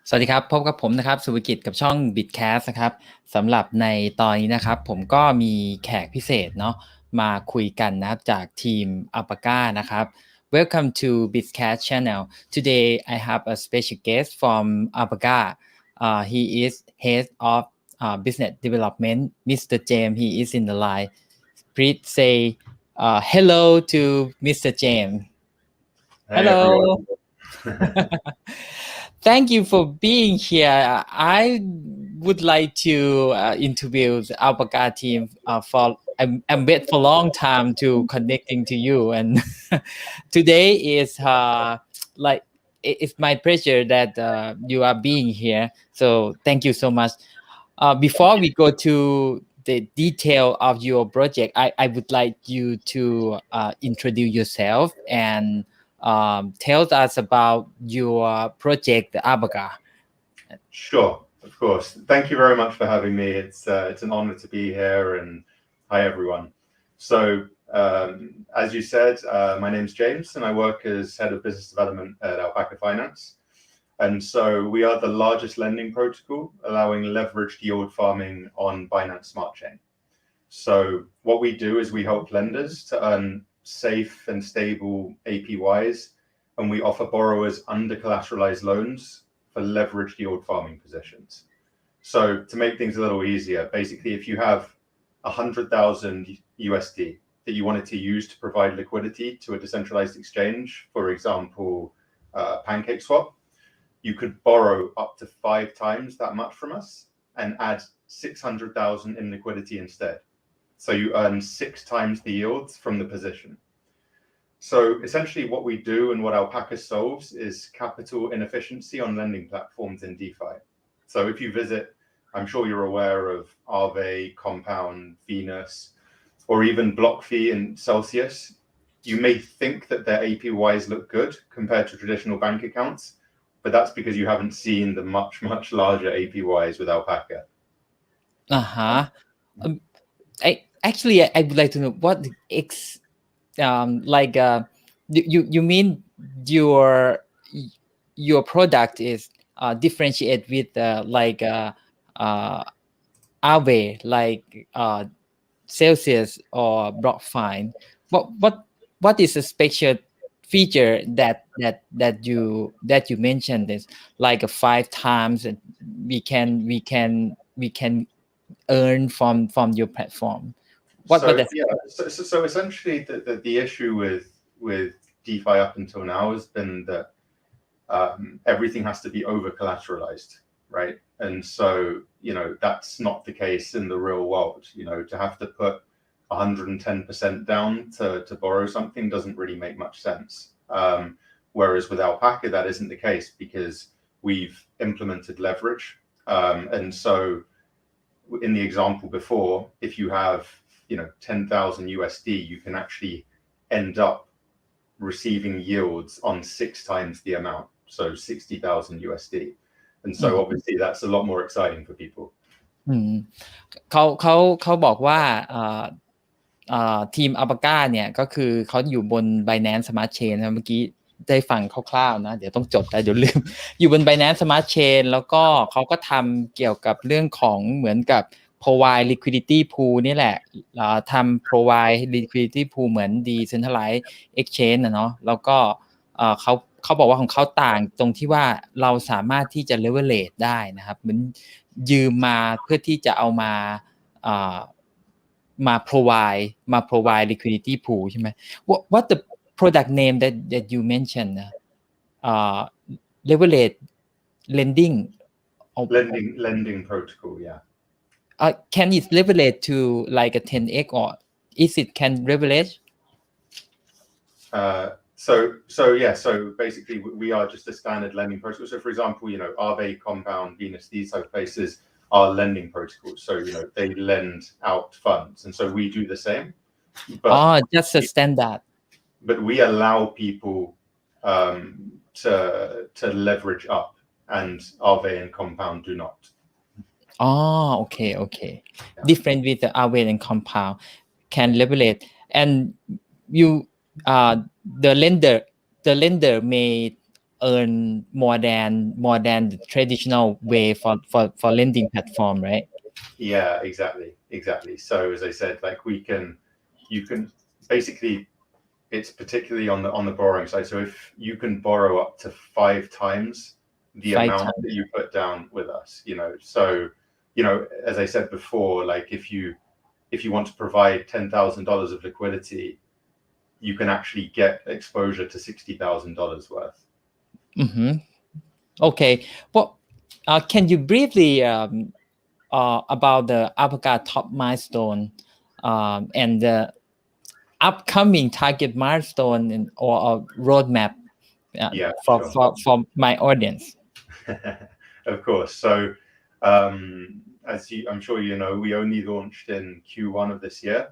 สวัสดีครับพบกับผมนะครับสุภกิจกับช่อง Bitcast นะครับสำหรับในตอนนี้นะครับผมก็มีแขกพิเศษเนาะมาคุยกันนะครับจากทีม Alpaca นะครับ Welcome to Bitcast channel. Today I have a special guest from Alpaca. He is head of business development. Mr. James, he is in the line. Please say hello to Mr. James. Hey, Hello. Thank you for being here. I would like to interview the Alpaca team for I'm wait for a long time to connecting to you, and today is like it's my pleasure that you are being here. So thank you so much. Before we go to the detail of your project, I would like you to introduce yourself and tell us about your project, the Alpaca. Sure, of course. Thank you very much for having me. It's an honor to be here, and hi everyone. So, as you said, my name's James, and I work as head of business development at Alpaca Finance. And so we are the largest lending protocol allowing leveraged yield farming on Binance Smart Chain. So what we do is we help lenders to earn safe and stable APYs, and we offer borrowers under collateralized loans for leveraged yield farming positions. So to make things a little easier, basically, if you have 100,000 USD that you wanted to use to provide liquidity to a decentralized exchange, for example, PancakeSwap, you could borrow up to 5 times that much from us and add 600,000 in liquidity instead. So you earn 6 times the yields from the position. So essentially what we do and what Alpaca solves is capital inefficiency on lending platforms in DeFi. So if you visit, I'm sure you're aware of Aave, Compound, Venus, or even BlockFi and Celsius, you may think that their APYs look good compared to traditional bank accounts, but that's because you haven't seen the much, much larger APYs with Alpaca. I would like to know what you mean your product is differentiate with Aave, like Celsius or BlockFi. What is a special feature that you mentioned is like 5 times we can earn from your platform? So essentially the issue with DeFi up until now has been that everything has to be over collateralized, right? And so that's not the case in the real world. To have to put 110% down to borrow something doesn't really make much sense. Whereas with Alpaca, that isn't the case because we've implemented leverage. And so in the example before, if you have 10,000 USD, you can actually end up receiving yields on 6 times the amount, so 60,000 USD. And so obviously that's a lot more exciting for people. เขาบอกว่าทีม Alpaca เนี่ยก็คือเขาอยู่บน Binance Smart Chain นะเมื่อกี้ได้ฟังคร่าวๆนะเดี๋ยวต้องจดเดี๋ยวลืมอยู่บน Binance Smart Chain แล้วก็เขาก็ทำเกี่ยวกับเรื่องของเหมือนกับ provide liquidity pool นี่แหละทำ provide liquidity pool เหมือน decentralized exchange นะเนาะแล้วก็เขาบอกว่าของเขาต่างตรงที่ว่าเราสามารถที่จะ leverage ได้นะครับเหมือนยืมมาเพื่อที่จะเอามา provide liquidity pool ใช่ไหม What the product name that you mentioned leverage lending protocol, yeah. Can it leverage to like a 10x or is it can leverage? So basically we are just a standard lending protocol. So for example, Aave, Compound, Venus, these type of places are lending protocols. So they lend out funds, and so we do the same. But just a standard. But we allow people to leverage up, and Aave and Compound do not. Okay. Yeah. Different with the Aave and Compound. can leverage, and you the lender may earn more than the traditional way for lending platform, right? Yeah, exactly. So as I said, like you can basically, it's particularly on the borrowing side. So if you can borrow up to 5 times the amount that you put down with us, so as I said before, like if you want to provide $10,000 of liquidity, you can actually get exposure to $60,000 worth. Okay. Well, can you briefly about the Alpaca top milestone and the upcoming target milestone or roadmap for my audience? Of course. So I'm sure we only launched in Q1 of this year,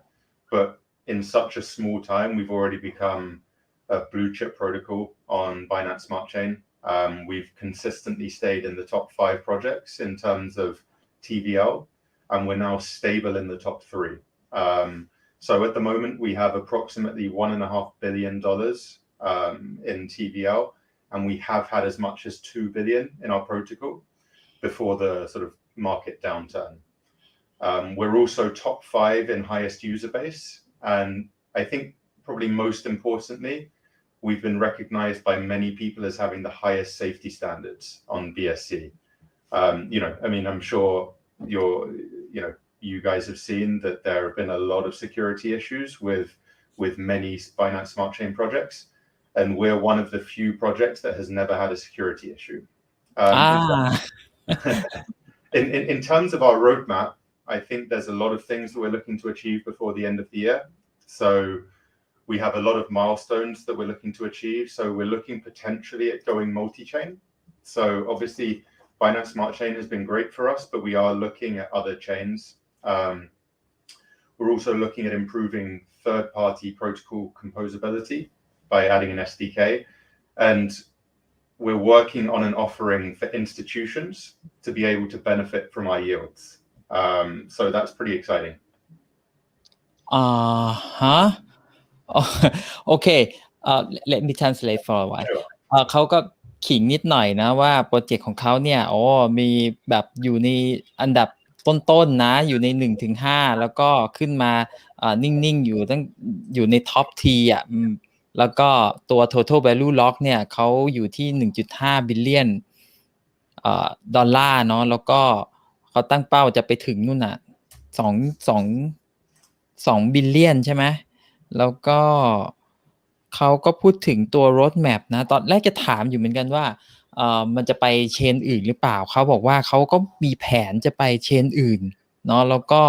but in such a small time, we've already become a blue chip protocol on Binance Smart Chain. We've consistently stayed in the top 5 projects in terms of TVL, and we're now stable in the top 3. So at the moment, we have approximately $1.5 billion in TVL, and we have had as much as $2 billion in our protocol before the sort of market downturn. We're also top 5 in highest user base, and I think probably most importantly, we've been recognized by many people as having the highest safety standards on BSC. I'm sure you guys have seen that there have been a lot of security issues with many Binance Smart Chain projects, and we're one of the few projects that has never had a security issue. In terms of our roadmap, I think there's a lot of things that we're looking to achieve before the end of the year. So we have a lot of milestones that we're looking to achieve. So we're looking potentially at going multi-chain. So obviously, Binance Smart Chain has been great for us, but we are looking at other chains. We're also looking at improving third-party protocol composability by adding an SDK. And we're working on an offering for institutions to be able to benefit from our yields. So that's pretty exciting. Okay. Let me translate for a while. เขาก็ขิงนิดหน่อยนะว่าโปรเจกต์ของเขาเนี่ยมีแบบอยู่ในอันดับต้นๆนะอยู่ใน 1-5 แล้วก็ขึ้นมานิ่งๆอยู่ในท็อปทีแล้วก็ตัว total value lock เนี่ยเขาอยู่ที่ 1.5 billion ดอลลาร์เนาะแล้วก็เขาตั้งเป้าจะไปถึงนู่นน่ะ2 billion ใช่ไหมแล้วก็เขาก็พูดถึงตัว roadmap นะตอนแรกจะถามอยู่เหมือนกันว่ามันจะไปเชนอื่นหรือเปล่าเขาบอกว่าเขาก็มีแผนจะไปเชนอื่นเนาะแล้วก็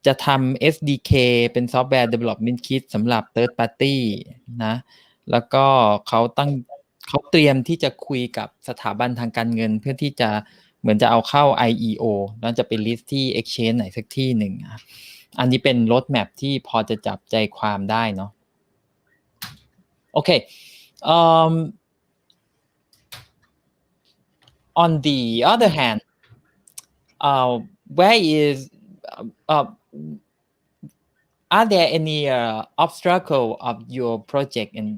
จะทำ SDK เป็น Software Development Kit สำหรับ Third Party นะแล้วก็เขาเตรียมที่จะคุยกับสถาบันทางการเงินเพื่อที่จะเหมือนจะเอาเข้า IEO แล้วจะไป list ที่ Exchange ไหนสักที่หนึ่งอันนี้เป็น roadmap ที่พอจะจับใจความได้เนาะโอเคon the other hand, where is are there any obstacle of your project and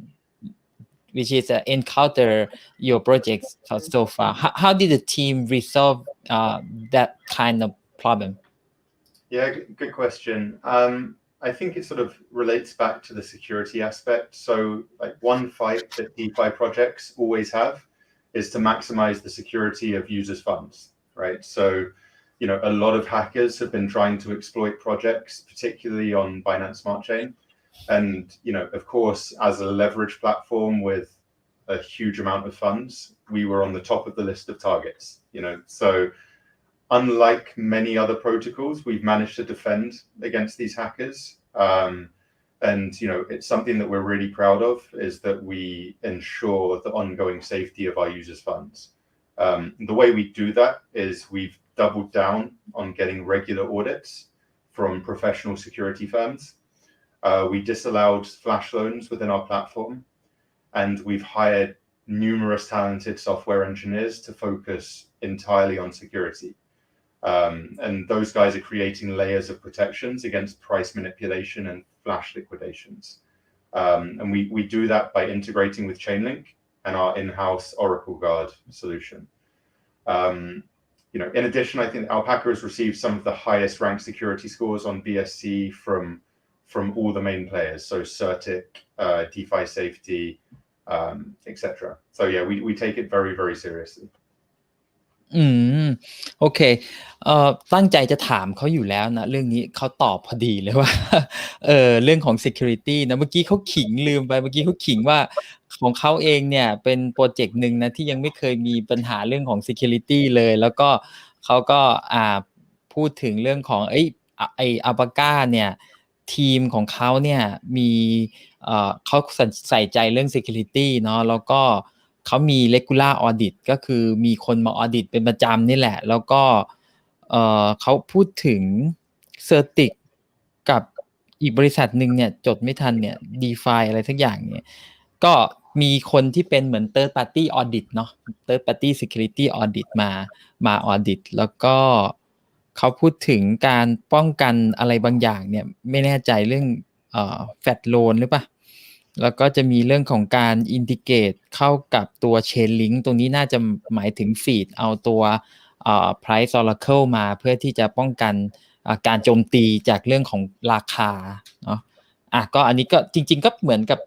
which is encounter your projects so far? How did the team resolve that kind of problem? Yeah, good question. I think it sort of relates back to the security aspect. So like one fight that DeFi projects always have is to maximize the security of users' funds, right? So, a lot of hackers have been trying to exploit projects, particularly on Binance Smart Chain. And, of course, as a leverage platform with a huge amount of funds, we were on the top of the list of targets, So unlike many other protocols, we've managed to defend against these hackers. And, it's something that we're really proud of is that we ensure the ongoing safety of our users' funds. The way we do that is we've doubled down on getting regular audits from professional security firms. We disallowed flash loans within our platform, and we've hired numerous talented software engineers to focus entirely on security. And those guys are creating layers of protections against price manipulation and flash liquidations. And we do that by integrating with Chainlink and our in-house Oracle Guard solution. In addition, I think Alpaca has received some of the highest ranked security scores on BSC from all the main players, so Certic, DeFi Safety, etc. So yeah, we take it very, very seriously. โอเคตั้งใจจะถามเขาอยู่แล้วนะเรื่องนี้เขาตอบพอดีเลยว่าเรื่องของ security นะเมื่อกี้เขาขิงลืมไปเมื่อกี้เขาขิงว่าของเขาเองเนี่ยเป็นโปรเจกต์หนึ่งนะที่ยังไม่เคยมีปัญหาเรื่องของ security เลยแล้วก็เขาก็พูดถึงเรื่องของAlpaca เนี่ยทีมของเขาเนี่ยมีเขาใส่ใจเรื่อง security เนาะแล้วก็เขามี regular audit ก็คือมีคนมา audit เป็นประจำนี่แหละแล้วก็เขาพูดถึง Certic กับอีกบริษัทหนึ่งเนี่ยจดไม่ทันเนี่ย DeFi อะไรสักอย่างเนี่ยก็มีคนที่เป็นเหมือน third party audit เนาะ third party security audit มา audit แล้วก็เขาพูดถึงการป้องกันอะไรบางอย่างเนี่ยไม่แน่ใจเรื่องfat loan หรือเปล่าแล้วก็จะมีเรื่องของการ integrate เข้ากับตัว Chainlink ตรงนี้น่าจะหมายถึง feed เอาตัวprice oracle มาเพื่อที่จะป้องกันการโจมตีจากเรื่องของราคาเนาะก็อันนี้ก็จริงๆก็เหมือนกับ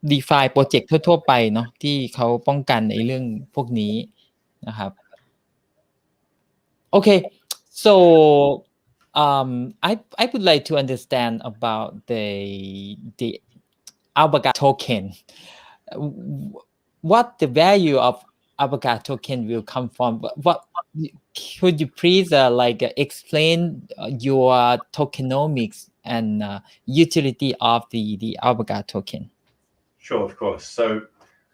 DeFi โปรเจกต์ทั่วๆไปเนาะที่เขาป้องกันไอ้เรื่องพวกนี้นะครับโอเค so I would like to understand about the Alpaca token. What the value of Alpaca token will come from? What could you please explain your tokenomics and utility of the Alpaca token? Sure, of course. So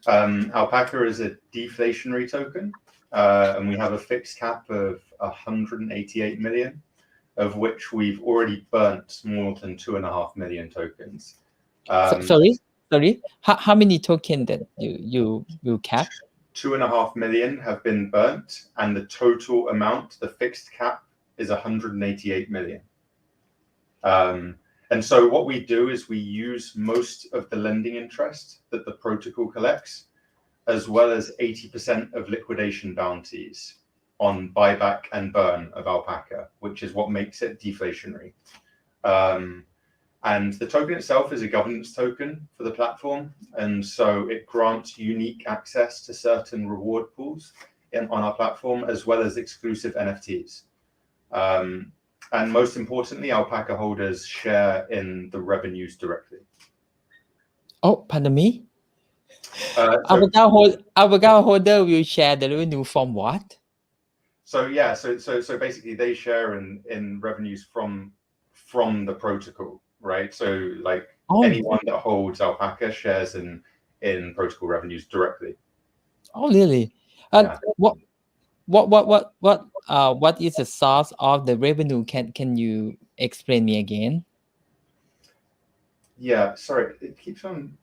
Alpaca is a deflationary token, and we have a fixed cap of 188 million, of which we've already burnt more than 2.5 million tokens. Sorry. How many tokens that you cap? 2.5 million have been burnt, and the total amount, the fixed cap, is 188 million. And so what we do is we use most of the lending interest that the protocol collects, as well as 80% of liquidation bounties on buyback and burn of Alpaca, which is what makes it deflationary. And the token itself is a governance token for the platform, and so it grants unique access to certain reward pools on our platform, as well as exclusive NFTs. And most importantly, Alpaca holders share in the revenues directly. Oh, pardon me? Alpaca holder will share the revenue from what? So yeah, so basically they share in revenues from the protocol. Right, so anyone that holds Alpaca shares in protocol revenues directly. Oh, really? Yeah. What is the source of the revenue? Can you explain me again? Yeah, sorry, it keeps on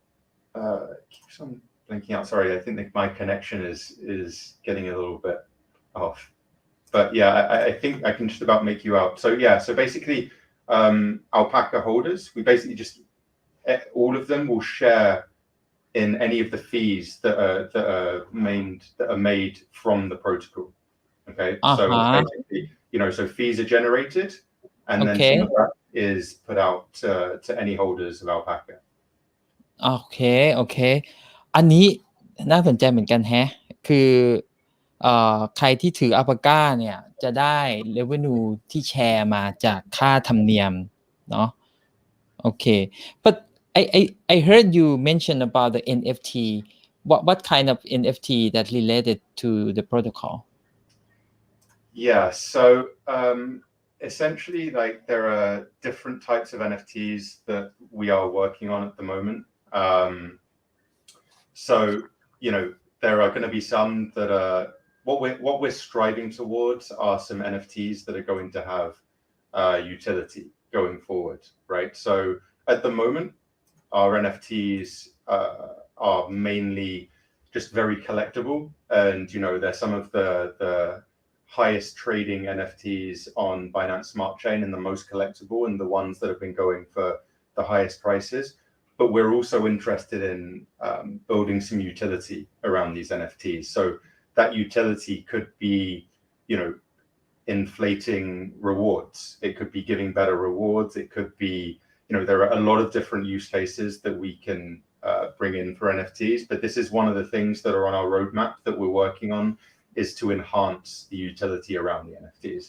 blinking out. Sorry, I think my connection is getting a little bit off. But yeah, I think I can just about make you out. So yeah, so basically. Alpaca holders, we basically just all of them will share in any of the fees that are made from the protocol. Okay, so basically, so fees are generated, and then some of that is put out to any holders of Alpaca. โอเคอันนี้น่าสนใจเหมือนกันแฮะคือใครที่ถือ Alpaca เนี่ยจะได้ revenue ที่แชร์มาจากค่าธรรมเนียมเนาะโอเค but I heard you mention about the NFT. What kind of NFT that related to the protocol? Yeah, so essentially there are different types of NFTs that we are working on at the moment. So there are going to be some that are what we're striving towards are some NFTs that are going to have utility going forward, right? So at the moment, our NFTs are mainly just very collectible, and they're some of the highest trading NFTs on Binance Smart Chain and the most collectible and the ones that have been going for the highest prices. But we're also interested in building some utility around these NFTs. So that utility could be, inflating rewards. It could be giving better rewards. It could be, there are a lot of different use cases that we can bring in for NFTs. But this is one of the things that are on our roadmap that we're working on is to enhance the utility around the NFTs.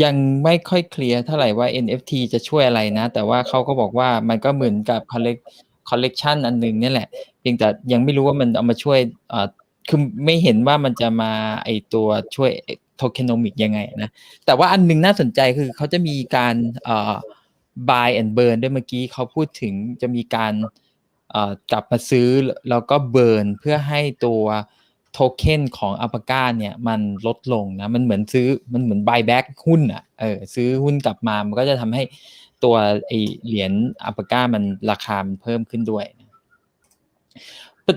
ยังไม่ค่อยเคลียร์เท่าไหร่ว่า NFT จะช่วยอะไรนะแต่ว่าเขาก็บอกว่ามันก็เหมือนกับ collection อันนึงนี่แหละเพียงแต่ยังไม่รู้ว่ามันเอามาช่วยคือไม่เห็นว่ามันจะมาไอตัวช่วย tokenomic ยังไงนะแต่ว่าอันนึงน่าสนใจคือเขาจะมีการbuy and burn ด้วยเมื่อกี้เขาพูดถึงจะมีการกลับมาซื้อแล้วก็ burn เพื่อให้ตัวโทเค็นของ Alpaca เนี่ยมันลดลงนะมันเหมือน buy back หุ้นอ่ะซื้อหุ้นกลับมามันก็จะทำให้ตัวไอเหรียญ Alpaca มันราคามันเพิ่มขึ้นด้วย but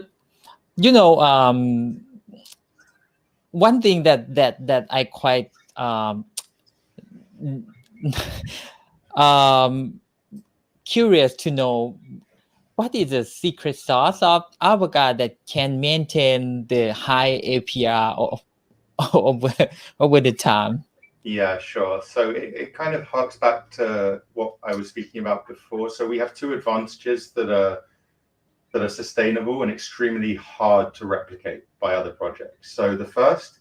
one thing that I quite curious to know what is the secret sauce of Alpaca that can maintain the high APR over the time? Yeah, sure. So it kind of harks back to what I was speaking about before. So we have two advantages that are sustainable and extremely hard to replicate by other projects. So the first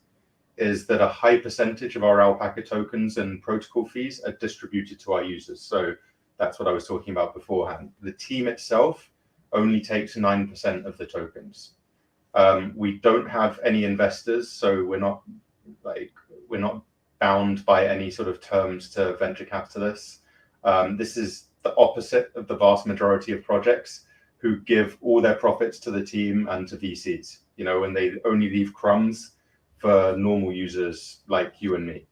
is that a high percentage of our Alpaca tokens and protocol fees are distributed to our users. So that's what I was talking about beforehand. The team itself only takes 9% of the tokens. We don't have any investors, so we're not bound by any sort of terms to venture capitalists. This is the opposite of the vast majority of projects who give all their profits to the team and to VCs, when they only leave crumbs for normal users like you and me.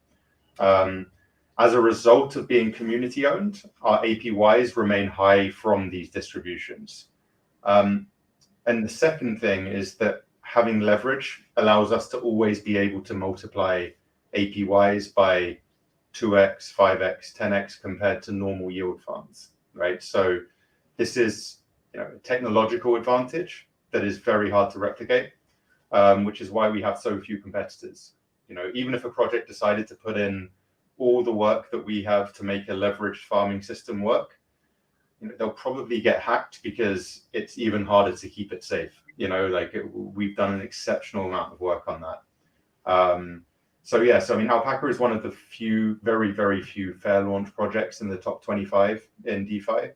As a result of being community owned, our APYs remain high from these distributions. And the second thing is that having leverage allows us to always be able to multiply APYs by 2x, 5x, 10x compared to normal yield funds, right? So this is a technological advantage that is very hard to replicate, which is why we have so few competitors. Even if a project decided to put in all the work that we have to make a leveraged farming system work, they'll probably get hacked because it's even harder to keep it safe. We've done an exceptional amount of work on that. So Alpaca is one of the few, very, very few fair launch projects in the top 25 in DeFi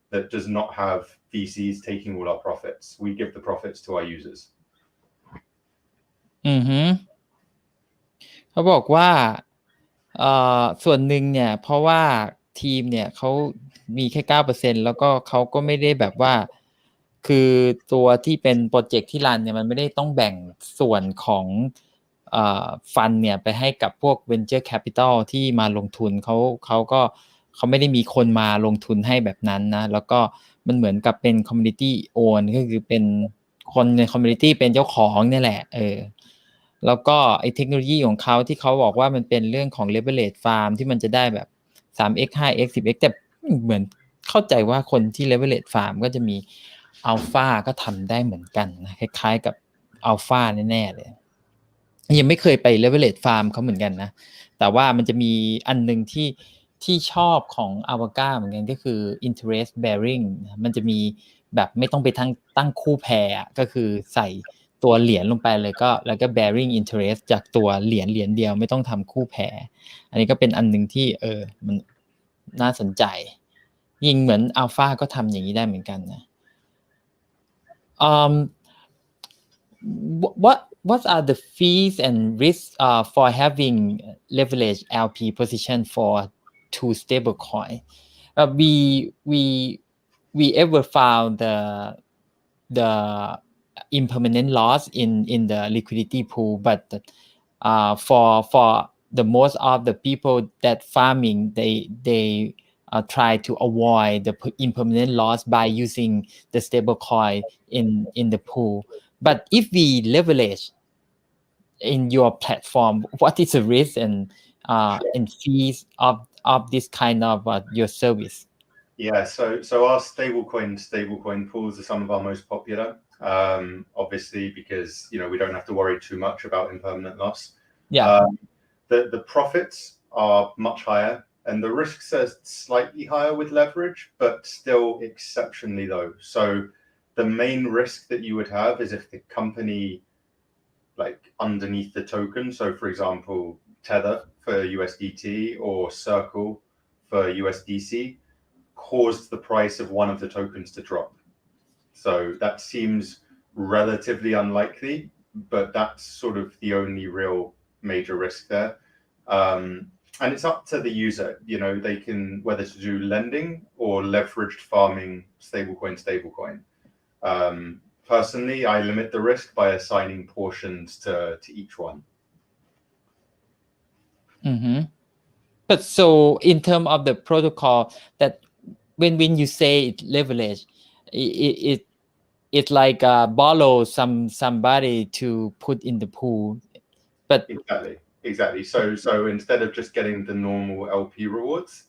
that does not have VCs taking all our profits. We give the profits to our users. เขาบอกว่าส่วนหนึ่งเนี่ยเพราะว่าทีมเนี่ยเขามีแค่ 9% แล้วก็เขาก็ไม่ได้แบบว่าคือตัวที่เป็นโปรเจกต์ที่รันเนี่ยมันไม่ได้ต้องแบ่งส่วนของฟันเนี่ยไปให้กับพวก venture capital ที่มาลงทุนเขาไม่ได้มีคนมาลงทุนให้แบบนั้นนะแล้วก็มันเหมือนกับเป็น community own ก็คือเป็นคนใน community เป็นเจ้าของนี่แหละแล้วก็ไอ้เทคโนโลยีของเขาที่เขาบอกว่ามันเป็นเรื่องของ leverage farm ที่มันจะได้แบบ 3x 5x 10x แต่เหมือนเข้าใจว่าคนที่ leverage farm ก็จะมี alpha ก็ทำได้เหมือนกันนะคล้ายๆกับ alpha แน่ๆเลยยังไม่เคยไป leverage farm เขาเหมือนกันนะแต่ว่ามันจะมีอันนึงที่ชอบของ Alpaca เหมือนกันก็คือ interest bearing มันจะมีแบบไม่ต้องไปตั้งคู่แพรก็คือใส่ตัวเหรียญลงไปเลยแล้วก็ bearing interest จากตัวเหรียญเดียวไม่ต้องทำคู่แพรอันนี้ก็เป็นอันนึงที่มันน่าสนใจยิ่งเหมือน Alpha ก็ทำอย่างนี้ได้เหมือนกันนะ What are the fees and risks for having leveraged LP position for two stablecoin? We ever found the impermanent loss in the liquidity pool, but for the most of the people that farming they try to avoid the impermanent loss by using the stablecoin in the pool. But if we leverage in your platform, what is the risk and fees of this kind of your service? Yeah, so our stablecoin pools are some of our most popular. Obviously, because we don't have to worry too much about impermanent loss. Yeah. The profits are much higher, and the risks are slightly higher with leverage, but still exceptionally low. So the main risk that you would have is if the company, like underneath the token, so for example, Tether for USDT or Circle for USDC, caused the price of one of the tokens to drop. So that seems relatively unlikely, but that's sort of the only real major risk there. And it's up to the user, they can, whether to do lending or leveraged farming stablecoin. Personally, I limit the risk by assigning portions to each one. Mm-hmm. But so in terms of the protocol, that when you say leverage, it like borrow somebody to put in the pool, but exactly. So instead of just getting the normal LP rewards,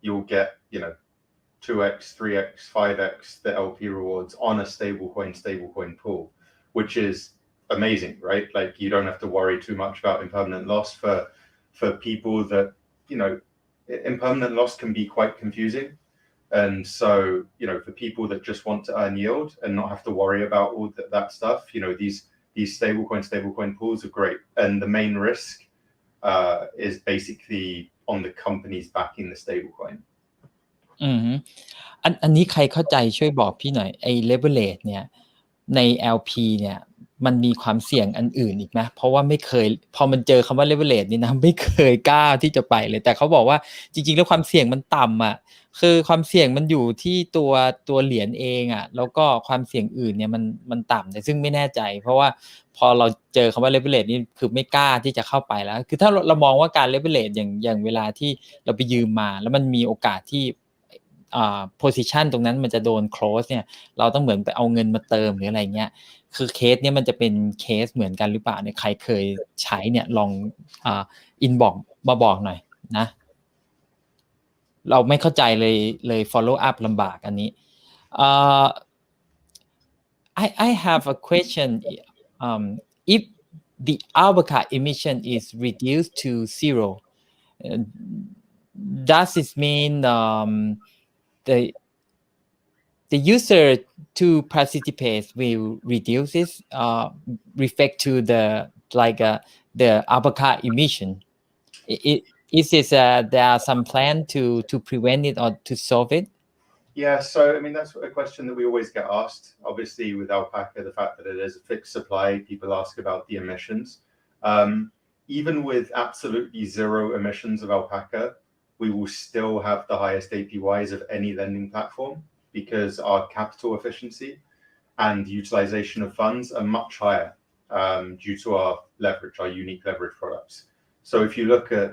you'll get 2x, 3x, 5x the LP rewards on a stablecoin pool, which is amazing, right? Like you don't have to worry too much about impermanent loss for people that impermanent loss can be quite confusing. And so, for people that just want to earn yield and not have to worry about all that stuff, these stablecoin pools are great. And the main risk is basically on the companies backing the stablecoin. อันนี้ใครเข้าใจช่วยบอกพี่หน่อยไอ้ leverage เนี่ยใน LP เนี่ยมันมีความเสี่ยงอันอื่นอีกไหมเพราะว่าไม่เคยพอมันเจอคำว่า leverage นี่นะไม่เคยกล้าที่จะไปเลยแต่เขาบอกว่าจริงๆแล้วความเสี่ยงมันต่ำอ่ะคือความเสี่ยงมันอยู่ที่ตัวเหรียญเองอ่ะแล้วก็ความเสี่ยงอื่นเนี่ยมันต่ำแต่ซึ่งไม่แน่ใจเพราะว่าพอเราเจอคำว่า leverage นี่คือไม่กล้าที่จะเข้าไปแล้วคือถ้าเรามองว่าการ leverage อย่างเวลาที่เราไปยืมมาแล้วมันมีโอกาสที่position ตรงนั้นมันจะโดน close เนี่ยเราต้องเหมือนไปเอาเงินมาเติมหรืออะไรเงี้ยคือเคสเนี้ยมันจะเป็นเคสเหมือนกันหรือเปล่าเนี่ยใครเคยใช้เนี่ยลองinbox มาบอกหน่อยนะเราไม่เข้าใจเลย follow up ลำบากอันนี้I have a question if the Alpaca emission is reduced to zero does it mean the user to participate will reduce it reflect to the Alpaca emission. Is this there are some plan to prevent it or to solve it? Yeah, so I mean that's a question that we always get asked. Obviously, with Alpaca, the fact that it is a fixed supply, people ask about the emissions. Even with absolutely zero emissions of Alpaca, we will still have the highest APYs of any lending platform because our capital efficiency and utilization of funds are much higher due to our leverage, our unique leverage products. So if you look at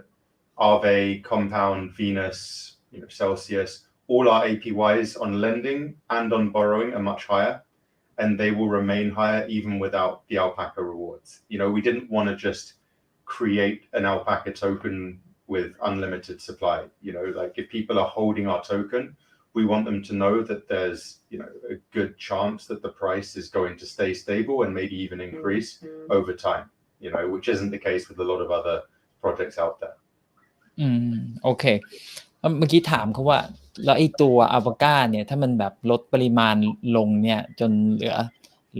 Aave, Compound, Venus, Celsius, all our APYs on lending and on borrowing are much higher, and they will remain higher even without the Alpaca rewards. We didn't want to just create an Alpaca token with unlimited supply. Like if people are holding our token, we want them to know that there's a good chance that the price is going to stay stable and maybe even increase over time, which isn't the case with a lot of other projects out there. โอเคเมื่อกี้ถามเขาว่าแล้วไอ้ตัว Alpaca เนี่ยถ้ามันแบบลดปริมาณลงเนี่ยจนเห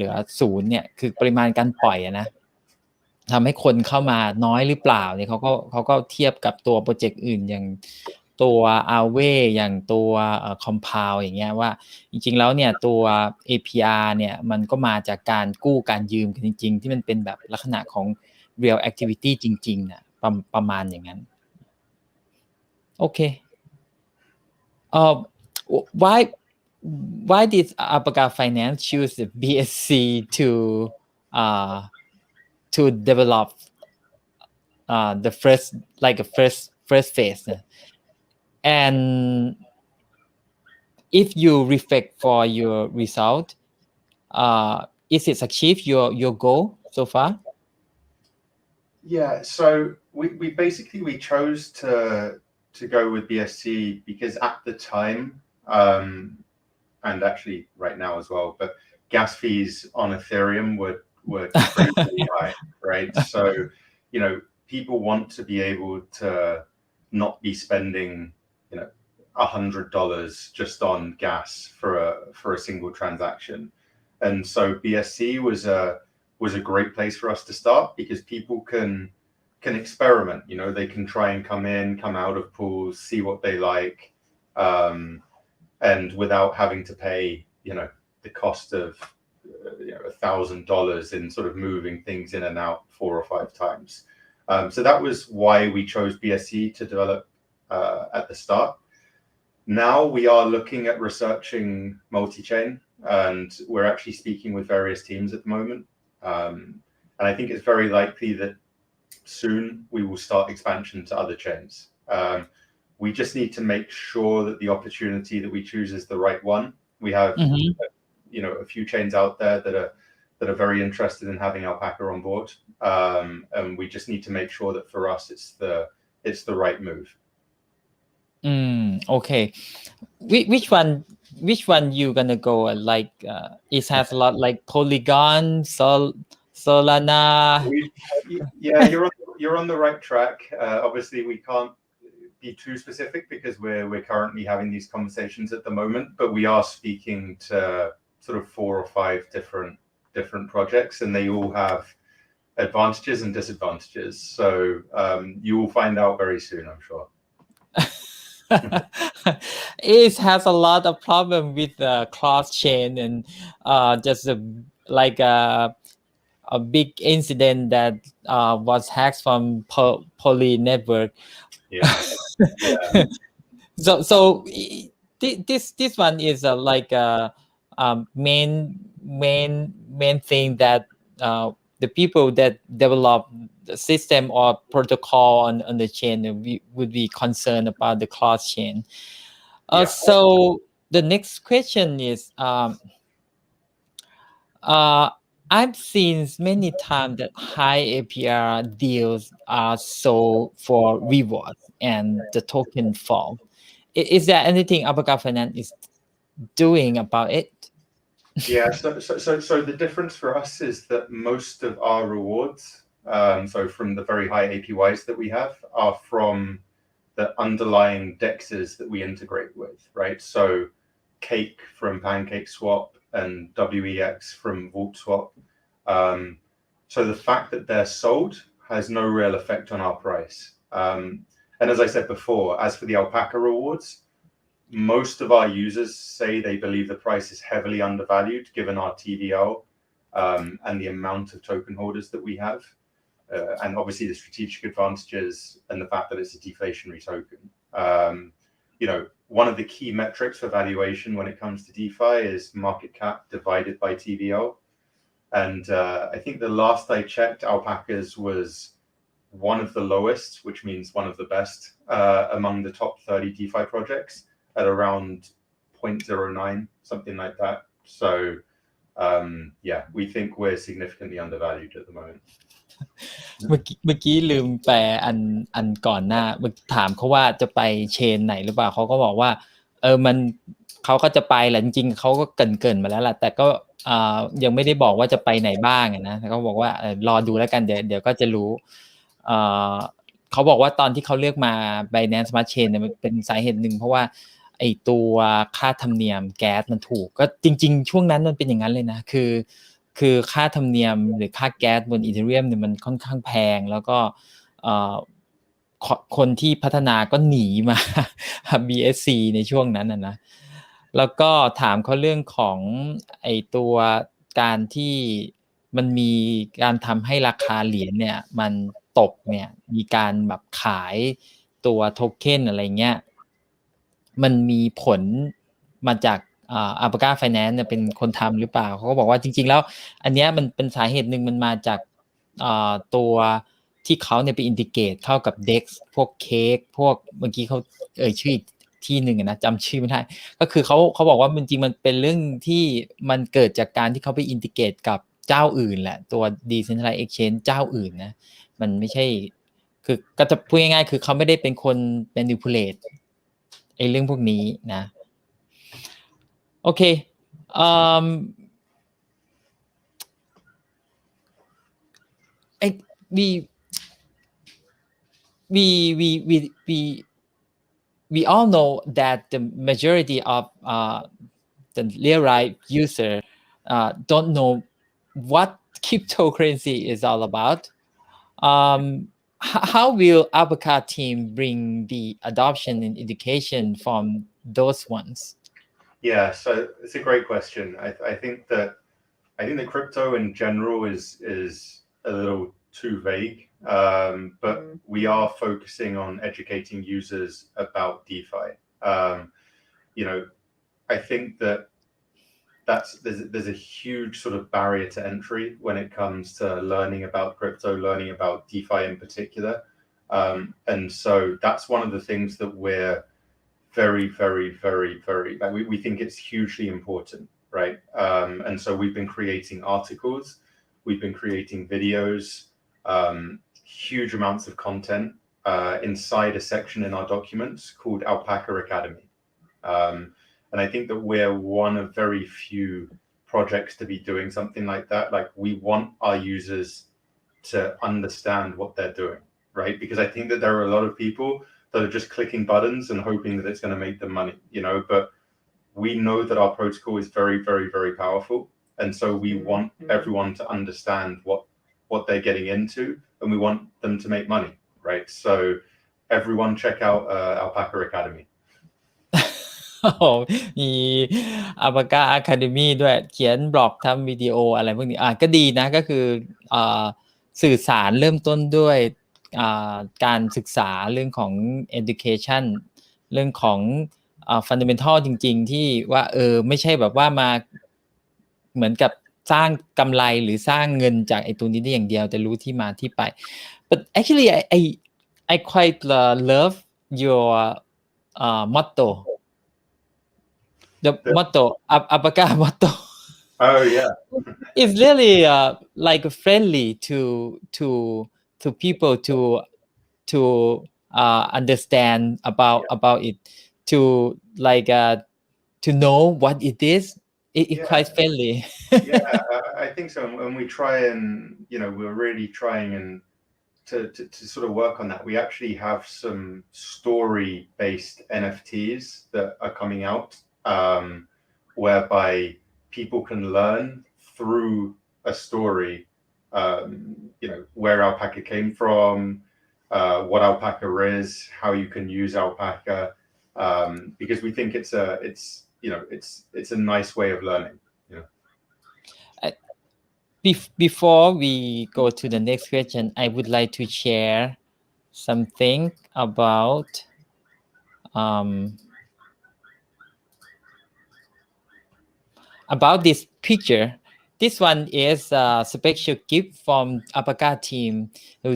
ลือ0เนี่ยคือปริมาณการปล่อยนะทำให้คนเข้ามาน้อยหรือเปล่าเนี่ยเขาก็เทียบกับตัวโปรเจกต์อื่นอย่างตัว Aave อย่างตัว Compound อย่างเงี้ยว่าจริงๆแล้วเนี่ยตัว APR เนี่ยมันก็มาจากการกู้การยืมกันจริงๆที่มันเป็นแบบลักษณะของ real activity จริงๆนะประมาณอย่างนั้นOkay. Why did Alpaca Finance choose the BSC to develop the first phase? And if you reflect for your result, is it achieved your goal so far? Yeah, so we basically we chose to go with BSC because at the time, and actually right now as well, but gas fees on Ethereum were crazy high, right? So, you know, people want to be able to not be spending, you know, $100 just on gas for a single transaction, and so BSC was a great place for us to start because people can experiment. You know, they can try and come in, come out of pools, see what they like, and without having to pay, you know, the cost of $1,000 in sort of moving things in and out 4 or 5 times. So that was why we chose BSC to develop at the start. Now we are looking at researching multi-chain, and we're actually speaking with various teams at the moment. And I think it's very likely that soon we will start expansion to other chains. We just need to make sure that the opportunity that we choose is the right one. We have, you know, a few chains out there that are very interested in having Alpaca on board, and we just need to make sure that for us it's the right move. Okay. Which one you gonna go? Like it has a lot like Polygon, Solana. Yeah, you're on the right track. Obviously, we can't be too specific because we're currently having these conversations at the moment, but we are speaking to sort of 4 or 5 different projects, and they all have advantages and disadvantages. So you will find out very soon, I'm sure. It has a lot of problem with cross chain and just like a big incident that was hacked from Poly network. Yeah. So this one is like a main thing that the people that develop the system or protocol on the chain would be concerned about the cross chain. So the next question is I've seen many times that high APR deals are sold for rewards and the token form. Is there anything Alpaca Finance is doing about it? Yeah, so the difference for us is that most of our rewards, so from the very high APYs that we have, are from the underlying dexes that we integrate with, right? So Cake from PancakeSwap and WEX from VaultSwap. So the fact that they're sold has no real effect on our price. And as I said before, as for the Alpaca rewards, most of our users say they believe the price is heavily undervalued given our TVL and the amount of token holders that we have. And obviously the strategic advantages and the fact that it's a deflationary token. You know, one of the key metrics for valuation when it comes to DeFi is market cap divided by TVL. And I think the last I checked, Alpaca's was one of the lowest, which means one of the best among the top 30 DeFi projects at around 0.09, something like that. So yeah, we think we're significantly undervalued at the moment. เมื่อกี้ลืมแปลอันก่อนหน้าถามเขาว่าจะไปเชนไหนหรือเปล่าเขาก็บอกว่ามันเขาก็จะไปแหละจริงๆเขาก็เกริ่นมาแล้วล่ะแต่ก็ยังไม่ได้บอกว่าจะไปไหนบ้างนะเขาบอกว่ารอดูแล้วกันเดี๋ยวก็จะรู้เขาบอกว่าตอนที่เขาเลือกมา Binance Smart Chain เนี่ยมันเป็นสาเหตุหนึ่งเพราะว่าไอ้ตัวค่าธรรมเนียมแก๊สมันถูกก็จริงๆช่วงนั้นมันเป็นอย่างนั้นเลยนะคือค่าธรรมเนียมหรือค่าแก๊สบนอีเธเรียมเนี่ยมันค่อนข้างแพงแล้วก็คนที่พัฒนาก็หนีมา BSC ในช่วงนั้นนะแล้วก็ถามเขาเรื่องของไอ้ตัวการที่มันมีการทำให้ราคาเหรียญเนี่ยมันตกเนี่ยมีการแบบขายตัวโทเค็นอะไรเงี้ยมันมีผลมาจากAlpaca Finance เนี่ยเป็นคนทำหรือเปล่าเขาก็บอกว่าจริงๆแล้วอันเนี้ยมันเป็นสาเหตุหนึ่งมันมาจากตัวที่เขาเนี่ยไปอินทิเกรตเข้ากับ DEX พวกเค้กพวกเมื่อกี้เขาชื่อที่หนึ่งนะจำชื่อไม่ได้ก็คือเขาบอกว่าจริงๆมันเป็นเรื่องที่มันเกิดจากการที่เขาไปอินทิเกรตกับเจ้าอื่นแหละตัว Decentralized Exchange เจ้าอื่นนะ มันไม่ใช่คือก็จะพูดง่ายๆคือเขาไม่ได้เป็นคน manipulate ไอ้เรื่องพวกนี้นะโอเคwe all know that the majority of the real life user don't know what cryptocurrency is all about. How will Alpaca team bring the adoption and education from those ones? Yeah, so it's a great question. I think that crypto in general is a little too vague, but we are focusing on educating users about DeFi. I think that there's a huge sort of barrier to entry when it comes to learning about crypto, learning about DeFi in particular, and so that's one of the things that we're very like we think it's hugely important, right? And so we've been creating articles, we've been creating videos, huge amounts of content inside a section in our documents called Alpaca Academy. And I think that we're one of very few projects to be doing something like that. Like we want our users to understand what they're doing, right? Because I think that there are a lot of people that are just clicking buttons and hoping that it's going to make them money, but we know that our protocol is very powerful. And so we want everyone to understand what they're getting into, and we want them to make money, right? So everyone check out Alpaca Academy. มี Alpaca Academy ด้วยเขียนบล็อกทำวิดีโออะไรพวกนี้ก็ดีนะก็คือสื่อสารเริ่มต้นด้วยการศึกษาเรื่องของ education เรื่องของfundamental จริงๆที่ว่าไม่ใช่แบบว่ามาเหมือนกับสร้างกำไรหรือสร้างเงินจากไอ้ตัวนี้ได้อย่างเดียวแต่รู้ที่มาที่ไป but actually I quite love your motto the motto Alpaca motto Oh yeah. It's really like friendly to people to understand about it to like to know what it is. It's quite friendly. Yeah, I think so. And we try and we're really trying and to sort of work on that. We actually have some story-based NFTs that are coming out, whereby people can learn through a story, where alpaca came from, what alpaca is, how you can use alpaca, because we think it's a nice way of learning. Before we go to the next question, I would like to share something about this picture. This one is a special gift from Alpaca team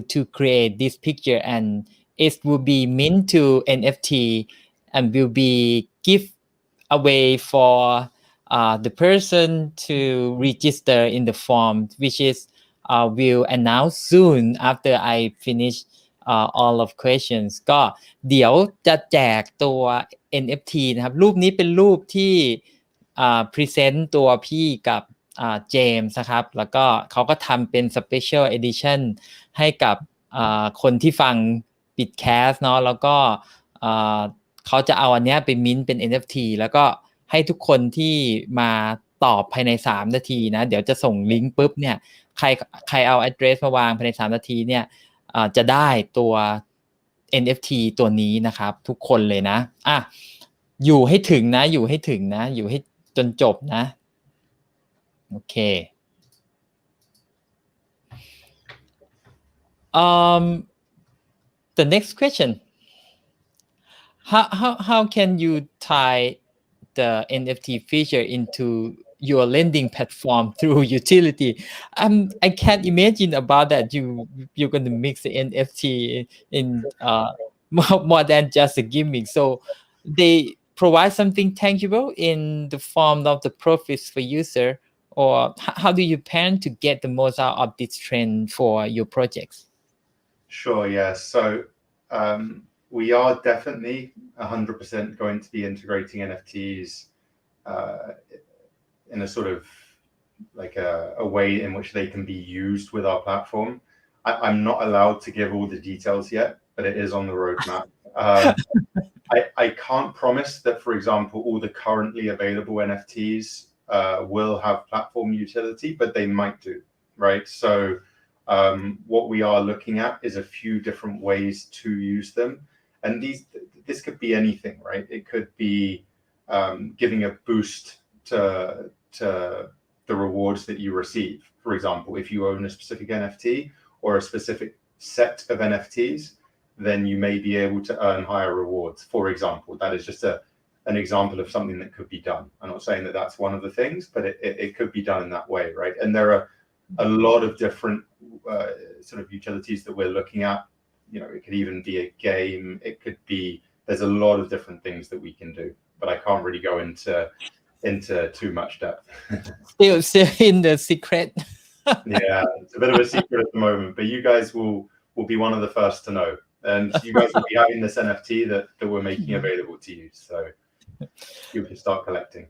to create this picture, and it will be mint to NFT and will be give away for the person to register in the form, which is will announce soon after I finish all of questions. ก็เดี๋ยวจะแจกตัว NFT นะครับรูปนี้เป็นรูปที่พรีเซนต์ตัวพี่กับเจมส์นะครับแล้วก็เขาก็ทำเป็น Special Edition ให้กับคนที่ฟังปิดแคสเนาะแล้วก็เขาจะเอาอันเนี้ยไปมิ้นท์เป็น NFT แล้วก็ให้ทุกคนที่มาตอบภายใน3นาทีนะเดี๋ยวจะส่งลิงก์ปุ๊บเนี่ยใครเอา address มาวางภายใน3นาทีเนี่ยจะได้ตัว NFT ตัวนี้นะครับทุกคนเลยนะอยู่ให้ถึงนะอยู่ให้จนจบนะโอเคthe next question how can you tie the NFT feature into your lending platform through utility? I can't imagine about that. You're going to mix the NFT in more than just a gimmick. So they provide something tangible in the form of the profits for user, or how do you plan to get the most out of this trend for your projects? Sure, yeah. So we are definitely 100% going to be integrating NFTs in a sort of like a way in which they can be used with our platform. I'm not allowed to give all the details yet, but it is on the roadmap. I can't promise that, for example, all the currently available NFTs will have platform utility, but they might do, right? So what we are looking at is a few different ways to use them. And this could be anything, right? It could be giving a boost to the rewards that you receive. For example, if you own a specific NFT or a specific set of NFTs, then you may be able to earn higher rewards. For example, that is just an example of something that could be done. I'm not saying that that's one of the things, but it could be done in that way, right? And there are a lot of different sort of utilities that we're looking at. You know, it could even be a game. It could be, there's a lot of different things that we can do, but I can't really go into too much depth. Still in the secret. Yeah, it's a bit of a secret at the moment, but you guys will be one of the first to know. And you guys will be having this NFT that we're making available to you. So you can start collecting.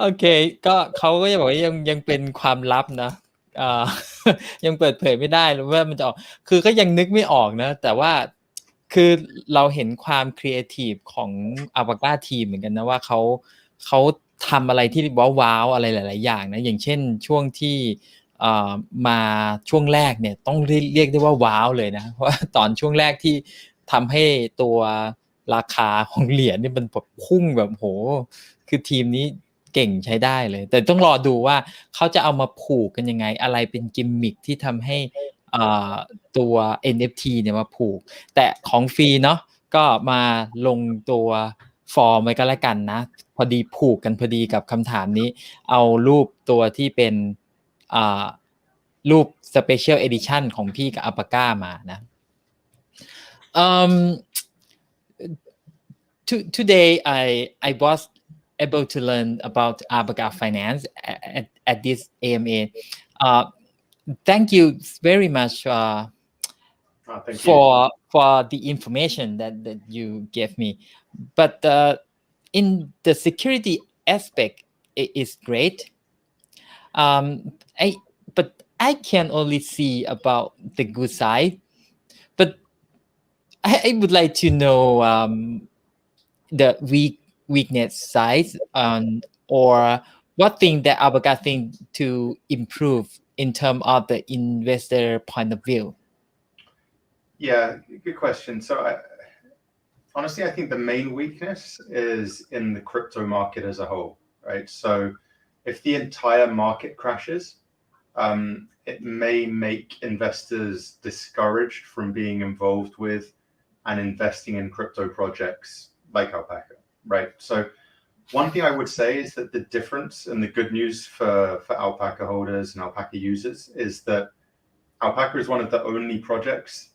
โอเคก็เขาก็ยังบอกว่ายังเป็นความลับนะยังเปิดเผยไม่ได้หรือว่ามันจะออกคือก็ยังนึกไม่ออกนะแต่ว่าคือเราเห็นความครีเอทีฟของ Alpaca Team เหมือนกันนะว่าเขาทำอะไรที่ว้าวๆอะไรหลายๆอย่างนะอย่างเช่นช่วงที่มาช่วงแรกเนี่ยต้องเรียกได้ว่าว้าวเลยนะเพราะว่าตอนช่วงแรกที่ทำให้ตัวราคาของเหรียญนี่มันแบบพุ่งแบบโหคือทีมนี้เก่งใช้ได้เลยแต่ต้องรอดูว่าเขาจะเอามาผูกกันยังไงอะไรเป็นกิมมิคที่ทำให้ตัว NFT เนี่ยมาผูกแต่ของฟรีเนาะก็มาลงตัวฟอร์มไว้ก็แล้วกันนะพอดีผูกกันพอดีกับคำถามนี้เอารูปตัวที่เป็นรูป Special Edition ของพี่กับ Alpaca มานะ today I was able to learn about Alpaca Finance at this AMA. Thank you very much for the information that you gave me. But in the security aspect, it is great. But I can only see about the good side. But I would like to know the weakness side or what thing that Alpaca think to improve in terms of the investor point of view. Yeah, good question. So honestly, I think the main weakness is in the crypto market as a whole, right? So if the entire market crashes, it may make investors discouraged from being involved with and investing in crypto projects like Alpaca, right? So one thing I would say is that the difference and the good news for Alpaca holders and Alpaca users is that Alpaca is one of the only projects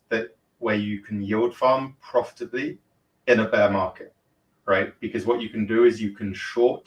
where you can yield farm profitably in a bear market, right? Because what you can do is you can short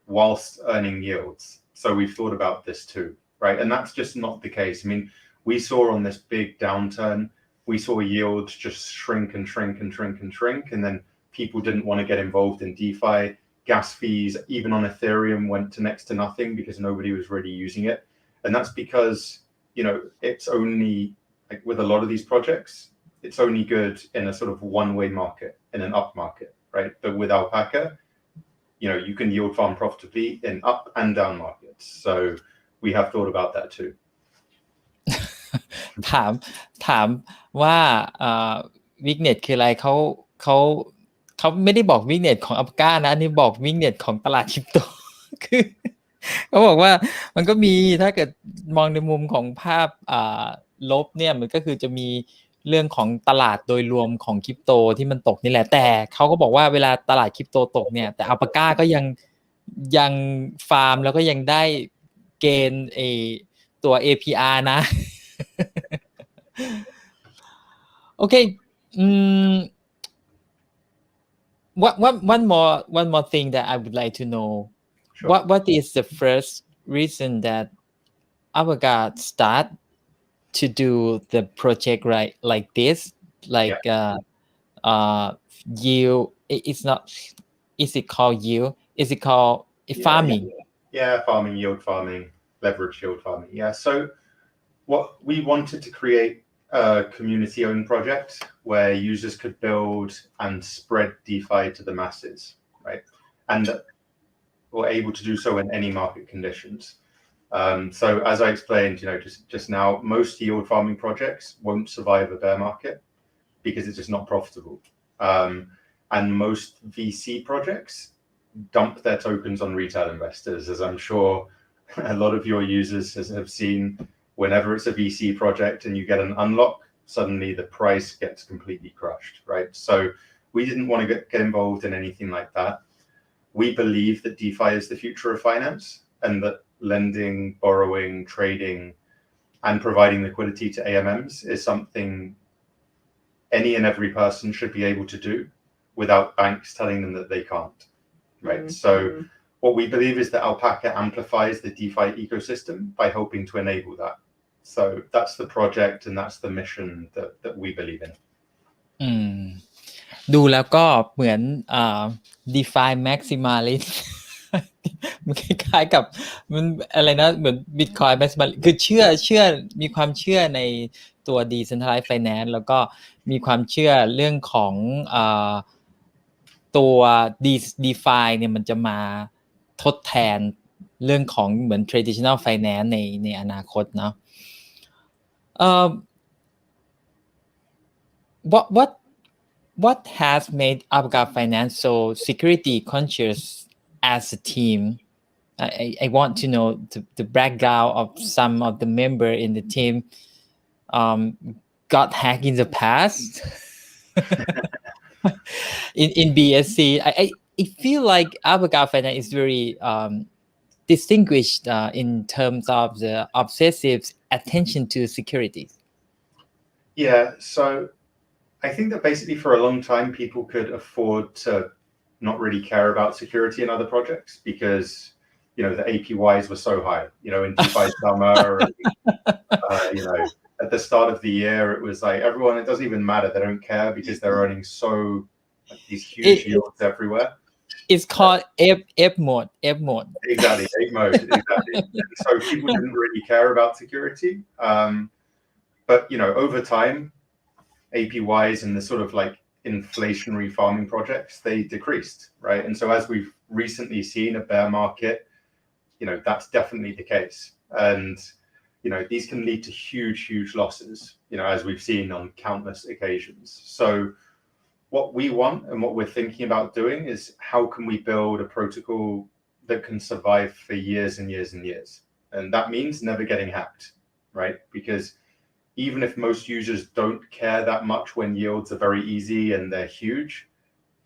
whilst earning yields. So we've thought about this too, right? And that's just not the case. I mean, we saw on this big downturn, we saw yields just shrink and shrink and shrink and shrink. And then people didn't want to get involved in DeFi. Gas fees, even on Ethereum, went to next to nothing because nobody was really using it. And that's because, you know, it's only, like with a lot of these projects, it's only good in a sort of one-way market, in an up market, right? But with Alpaca, you know, you can yield farm profitably in up and down markets. So we have thought about that too. ถามว่าweakness คืออะไรเขาไม่ได้บอก weakness ของ Alpaca นะอันนี้บอก weakness ของตลาดคริปโต คือเขาบอกว่ามันก็มีถ้าเกิดมองในมุมของภาพลบเนี่ยมันก็คือจะมีเรื่องของตลาดโดยรวมของคริปโตที่มันตกนี่แหละแต่เขาก็บอกว่าเวลาตลาดคริปโตตกเนี่ยแต่ Alpaca ก็ยังฟาร์มแล้วก็ยังได้เกณฑ์ตัว APR นะ Okay. One more thing that I would like to know. Sure. What is the first reason that Alpaca start to do the project right like this, like yield. It's not. Is it called yield? Is it called farming? Farming, yield farming, leverage yield farming. So what we wanted to create a community-owned project where users could build and spread DeFi to the masses, right? And were able to do so in any market conditions. So as I explained, just now, most yield farming projects won't survive a bear market because it's just not profitable. And most VC projects dump their tokens on retail investors, as I'm sure a lot of your users have seen. Whenever it's a VC project and you get an unlock, suddenly the price gets completely crushed, right? So we didn't want to get involved in anything like that. We believe that DeFi is the future of finance, and that lending, borrowing, trading, and providing liquidity to AMMs is something any and every person should be able to do without banks telling them that they can't, right? So what we believe is that Alpaca amplifies the DeFi ecosystem by helping to enable that. So that's the project and that's the mission that we believe in. ดูแล้วก็เหมือนDeFi Maximalist มันคล้ายๆกับมันอะไรนะเหมือน Bitcoin Maximalist คือเชื่อมีความเชื่อในตัว Decentralized Finance แล้วก็มีความเชื่อเรื่องของตัว DeFi เนี่ยมันจะมาทดแทนเรื่องของเหมือน Traditional Finance ในอนาคตเนาะWhat has made Alpaca Finance so security conscious as a team? I want to know the background of some of the member in the team got hacked in the past in BSC. I feel like Alpaca Finance is very distinguished in terms of the obsessive attention to security. So I think that basically for a long time people could afford to not really care about security in other projects because the APYs were so high. In DeFi summer, at the start of the year, it was like everyone. It doesn't even matter. They don't care because they're earning these huge yields everywhere. It's called F mode. Exactly, ape mode. Exactly. So people didn't really care about security. But over time, APYs and the sort of like inflationary farming projects, they decreased, right? And so as we've recently seen a bear market, that's definitely the case. And these can lead to huge losses, as we've seen on countless occasions. So what we want and what we're thinking about doing is how can we build a protocol that can survive for years and years and years? And that means never getting hacked, right? Because even if most users don't care that much when yields are very easy and they're huge,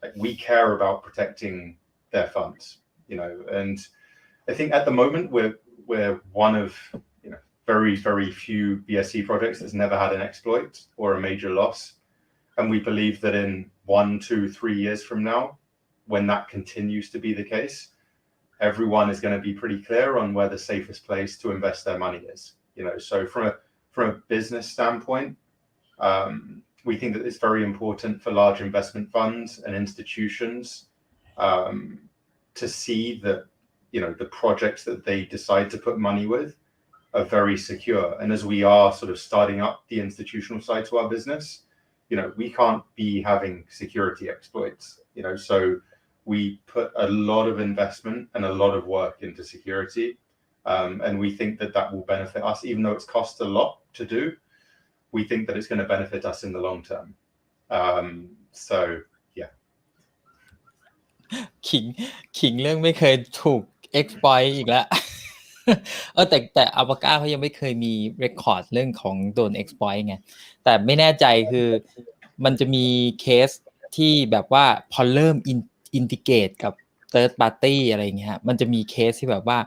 like we care about protecting their funds, and I think at the moment we're one of very few BSC projects that's never had an exploit or a major loss. And we believe that in 1, 2, 3 years from now, when that continues to be the case, everyone is going to be pretty clear on where the safest place to invest their money is. So from a business standpoint, we think that it's very important for large investment funds and institutions to see that the projects that they decide to put money with are very secure. And as we are sort of starting up the institutional side to our business, we can't be having security exploits. So we put a lot of investment and a lot of work into security. And we think that will benefit us, even though it's cost a lot to do. We think that it's going to benefit us in the long term. So yeah. ขิงเรื่องไม่เคยถูก exploit อีกแล้ว แต่อัลปาก้าเขายังไม่เคยมีเรคคอร์ดเรื่องของโดน exploit ไงแต่ไม่แน่ใจคือมันจะมีเคสที่แบบว่าพอเริ่มอินทิเกรตกับ third party อะไรเงี้ยมันจะมีเคสที่แบบว่า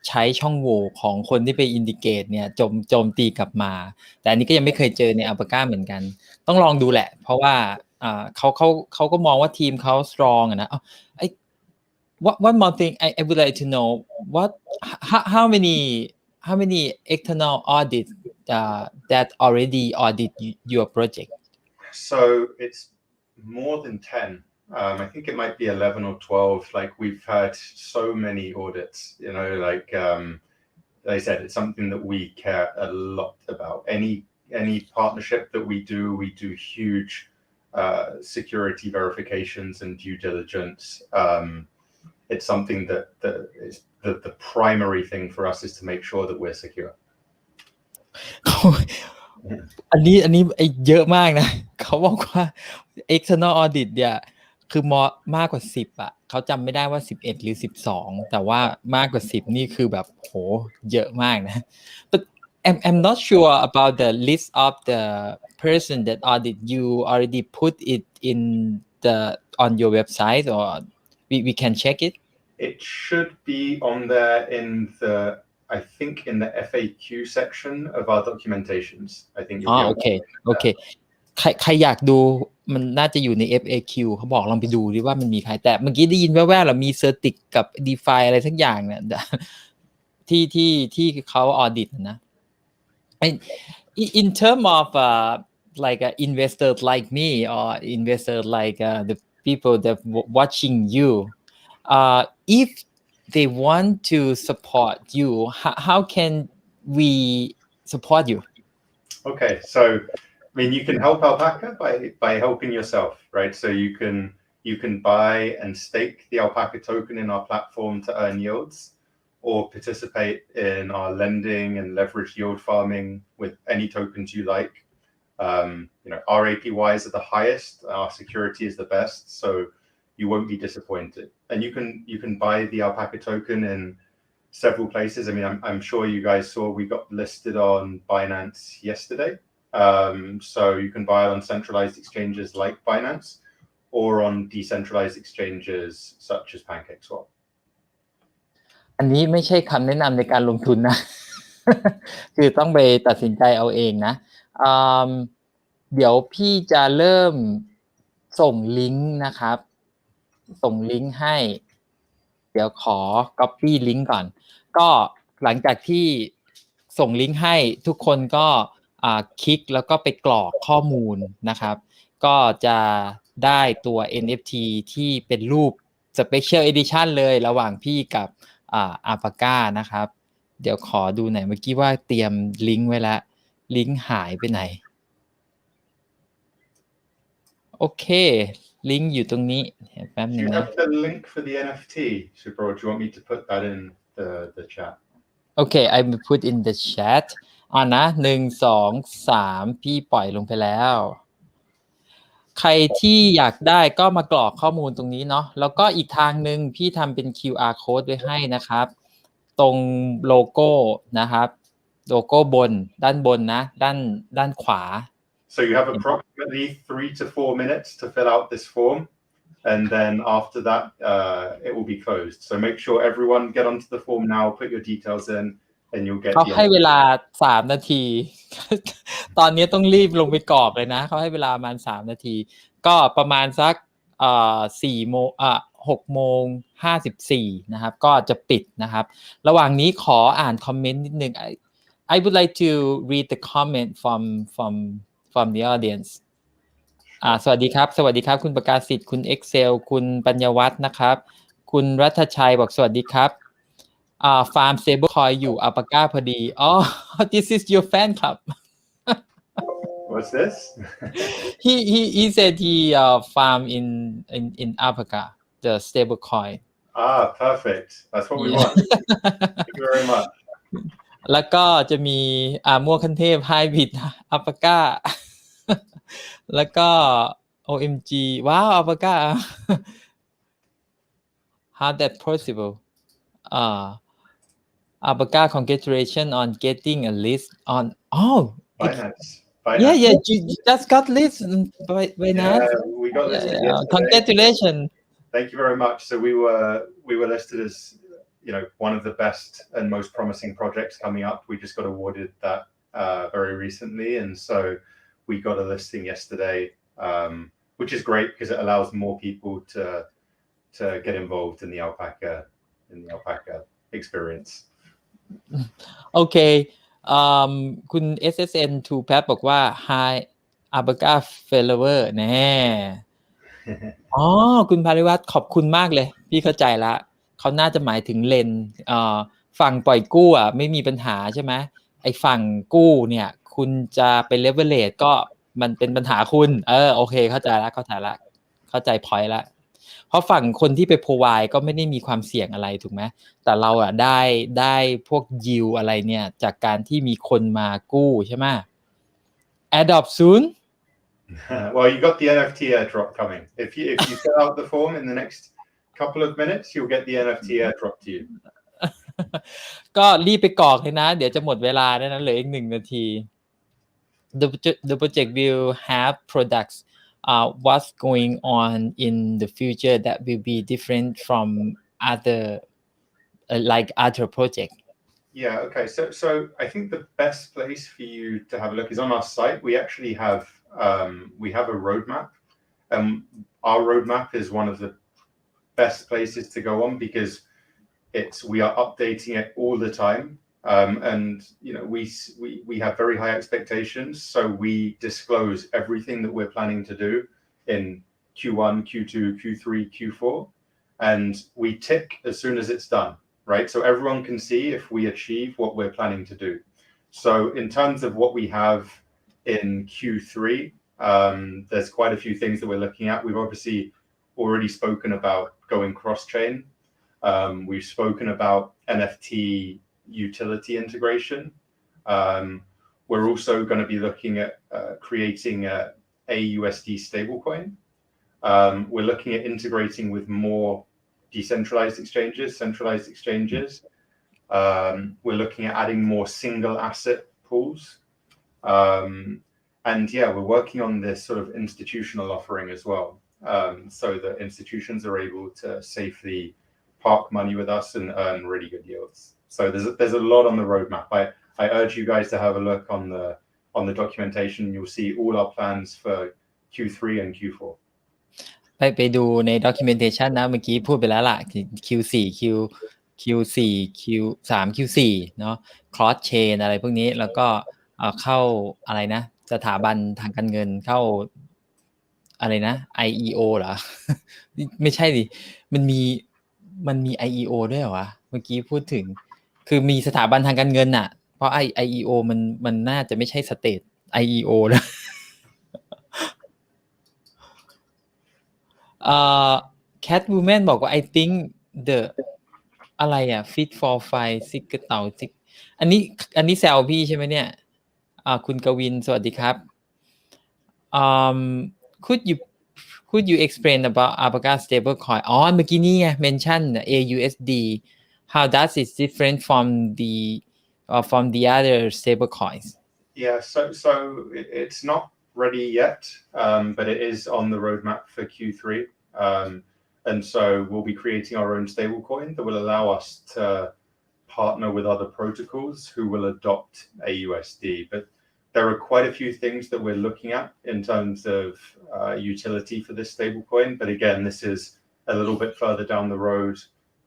ใช้ช่องโหว่ของคนที่ไปอินทิเกรตเนี่ยโจมตีกลับมาแต่อันนี้ก็ยังไม่เคยเจอในอัลปาก้าเหมือนกันต้องลองดูแหละเพราะว่าเขาก็มองว่าทีมเขา strong นะOne more thing I would like to know how how many external audit that already audit your project? So it's more than 10. I think it might be 11 or 12. Like we've had so many audits, like I said, it's something that we care a lot about. Any partnership that we do huge security verifications and due diligence. It's something that is the primary thing for us is to make sure that we're secure. อันนี้เยอะมากนะ เขาบอกว่า external audit เนี่ยคือมากกว่า10อ่ะเขาจำไม่ได้ว่า11หรือ12แต่ว่ามากกว่า10นี่คือแบบโหเยอะมากนะ but I'm not sure about the list of the person that audit you already put it in on your website or we can check it. It should be on there in the I think in the FAQ section of our documentations. I think you'll be able to โอเคใครอยากดูมันน่าจะอยู่ใน FAQ เขาบอกลองไปดูดิว่ามันมีใครแต่เมื่อกี้ได้ยินแว่วๆแล้วมีเซอร์ติกกับ DeFi อะไรสักอย่างเนี่ยที่เขาออดิตนะ in term of like investors like me or investors like the people that watching you if they want to support you how can we support you? Okay, so I mean, you can help Alpaca by helping yourself, right? So you can buy and stake the Alpaca token in our platform to earn yields, or participate in our lending and leverage yield farming with any tokens you like. Our APYs are the highest, our security is the best, so you won't be disappointed. And you can buy the Alpaca token in several places. I mean, I'm sure you guys saw we got listed on Binance yesterday. So you can buy it on centralized exchanges like Binance or on decentralized exchanges such as PancakeSwap. อันนี้ไม่ใช่คำแนะนำในการลงทุนนะ คือต้องไปตัดสินใจเอาเองนะเดี๋ยวพี่จะเริ่มส่งลิงก์นะครับส่งลิงก์ให้เดี๋ยวขอ copy ลิงก์ก่อนก็หลังจากที่ส่งลิงก์ให้ทุกคนก็คลิกแล้วก็ไปกรอกข้อมูลนะครับก็จะได้ตัว NFT ที่เป็นรูป Special Edition เลยระหว่างพี่กับAlpaca นะครับเดี๋ยวขอดูหน่อยเมื่อกี้ว่าเตรียมลิงก์ไว้แล้วลิงก์หายไปไหนโอเคลิงก์อยู่ตรงนี้แป๊บนึงนะ Do you have the link for the NFT, Subro? Do you want me to put that in the chat? Okay, I will put in the chat นะ1 2 3พี่ปล่อยลงไปแล้วใครที่อยากได้ก็มากรอกข้อมูลตรงนี้เนาะแล้วก็อีกทางนึงพี่ทำเป็น QR code ไว้ให้นะครับตรงโลโก้นะครับโลโก้ด้านบนนะด้านขวา So you have approximately 3 to 4 minutes to fill out this form, and then after that, it will be closed. So make sure everyone get onto the form now, put your details in, and you'll get. เขาให้เวลา3 นาที ตอนนี้ต้องรีบลงไปกรอกเลยนะเขาให้เวลาประมาณ3 นาทีก็ประมาณสัก4 โมง6 โมง 54นะครับก็จะปิดนะครับระหว่างนี้ขออ่านคอมเมนต์นิดนึง I would like to read the comment from the audience สวัสดีครับคุณประกาศสิทธิ์คุณ Excel คุณปัญญวัฒน์นะครับคุณรัฐชัยบอกสวัสดีครับฟาร์ม stablecoin อยู่ Alpaca พอดีthis is your fan club What's this? he said he farm in Alpaca the stablecoin. Perfect. That's what we want. Thank you very much. แล้วก็จะมีมั่วคันเทพ Hybrid Alpaca แล้วก็ OMG ว้าว Alpaca how that possible Alpaca congratulations on getting a list on Binance. Yeah, you just got list by Binance. Yeah, we got listed yesterday. Congratulations. Thank you very much. So we were listed as one of the best and most promising projects coming up. We just got awarded that very recently, and so we got a listing yesterday, which is great because it allows more people to get involved in the Alpaca experience. โอเคคุณ SSN2 แพทบอกว่า Hi Alpaca follower แน่อ๋อคุณภาริวัฒน์ขอบคุณมากเลยพี่เข้าใจละเขาน่าจะหมายถึงเลนฝั่งปล่อยกู้อ่ะไม่มีปัญหาใช่ไหมไอ้ฝั่งกู้เนี่ยคุณจะไปเลเวลเลทก็มันเป็นปัญหาคุณโอเคเข้าใจละเข้าใจพอยต์ละเพราะฝั่งคนที่ไปโพรไวด์ก็ไม่ได้มีความเสี่ยงอะไรถูกไหมแต่เราอ่ะได้พวกยิวอะไรเนี่ยจากการที่มีคนมากู้ใช่ไหม Adopt soon Well, you got the NFT airdrop coming. If you fill out the form in the next couple of minutes, you'll get the NFT airdrop to you. ก็รีบไปกรอกเลยนะเดี๋ยวจะหมดเวลาแล้วนะเหลืออีก1 นาที The project will have products what's going on in the future that will be different from other like other project Yeah, okay. So I think the best place for you to have a look is on our site. We actually have a roadmap. Our roadmap is one of the best places to go on because we are updating it all the time. And we have very high expectations. So we disclose everything that we're planning to do in Q1, Q2, Q3, Q4. And we tick as soon as it's done. Right, so everyone can see if we achieve what we're planning to do. So in terms of what we have in Q3, there's quite a few things that we're looking at. We've obviously already spoken about going cross-chain. We've spoken about NFT utility integration. We're also going to be looking at creating a USD stablecoin. We're looking at integrating with more decentralized exchanges, centralized exchanges. We're looking at adding more single asset pools. And yeah, we're working on this sort of institutional offering as well. So that institutions are able to safely park money with us and earn really good yields. So there's a lot on the roadmap. I urge you guys to have a look on the documentation. You'll see all our plans for Q3 and Q4. ไปดูใน documentation นะเมื่อกี้พูดไปแล้วล่ะ Q4 Q4 Q3 Q4 เนาะ cross chain อะไรพวกนี้แล้วก็เข้าอะไรนะสถาบันทางการเงินเข้าอะไรนะ IEO เหรอ ไม่ใช่ดิมันมี IEO ด้วยเหรอวะเมื่อกี้พูดถึงคือมีสถาบันทางการเงินน่ะเพราะ IEO มันน่าจะไม่ใช่ state IEO นะCatwoman บอกว่า I think the อะไรอ่ะ fit for fight ซิกกระเต่าซิกอันนี้แซวพี่ใช่ไหมเนี่ยคุณกวินสวัสดีครับcould you explain about Alpaca stablecoin อ๋อเมื่อกี้นี่ไง mention AUSD how does it different from the other stablecoins Yeah, so it's not ready yet, but it is on the roadmap for Q3. And so we'll be creating our own stablecoin that will allow us to partner with other protocols who will adopt AUSD. But there are quite a few things that we're looking at in terms of utility for this stablecoin. But again, this is a little bit further down the road,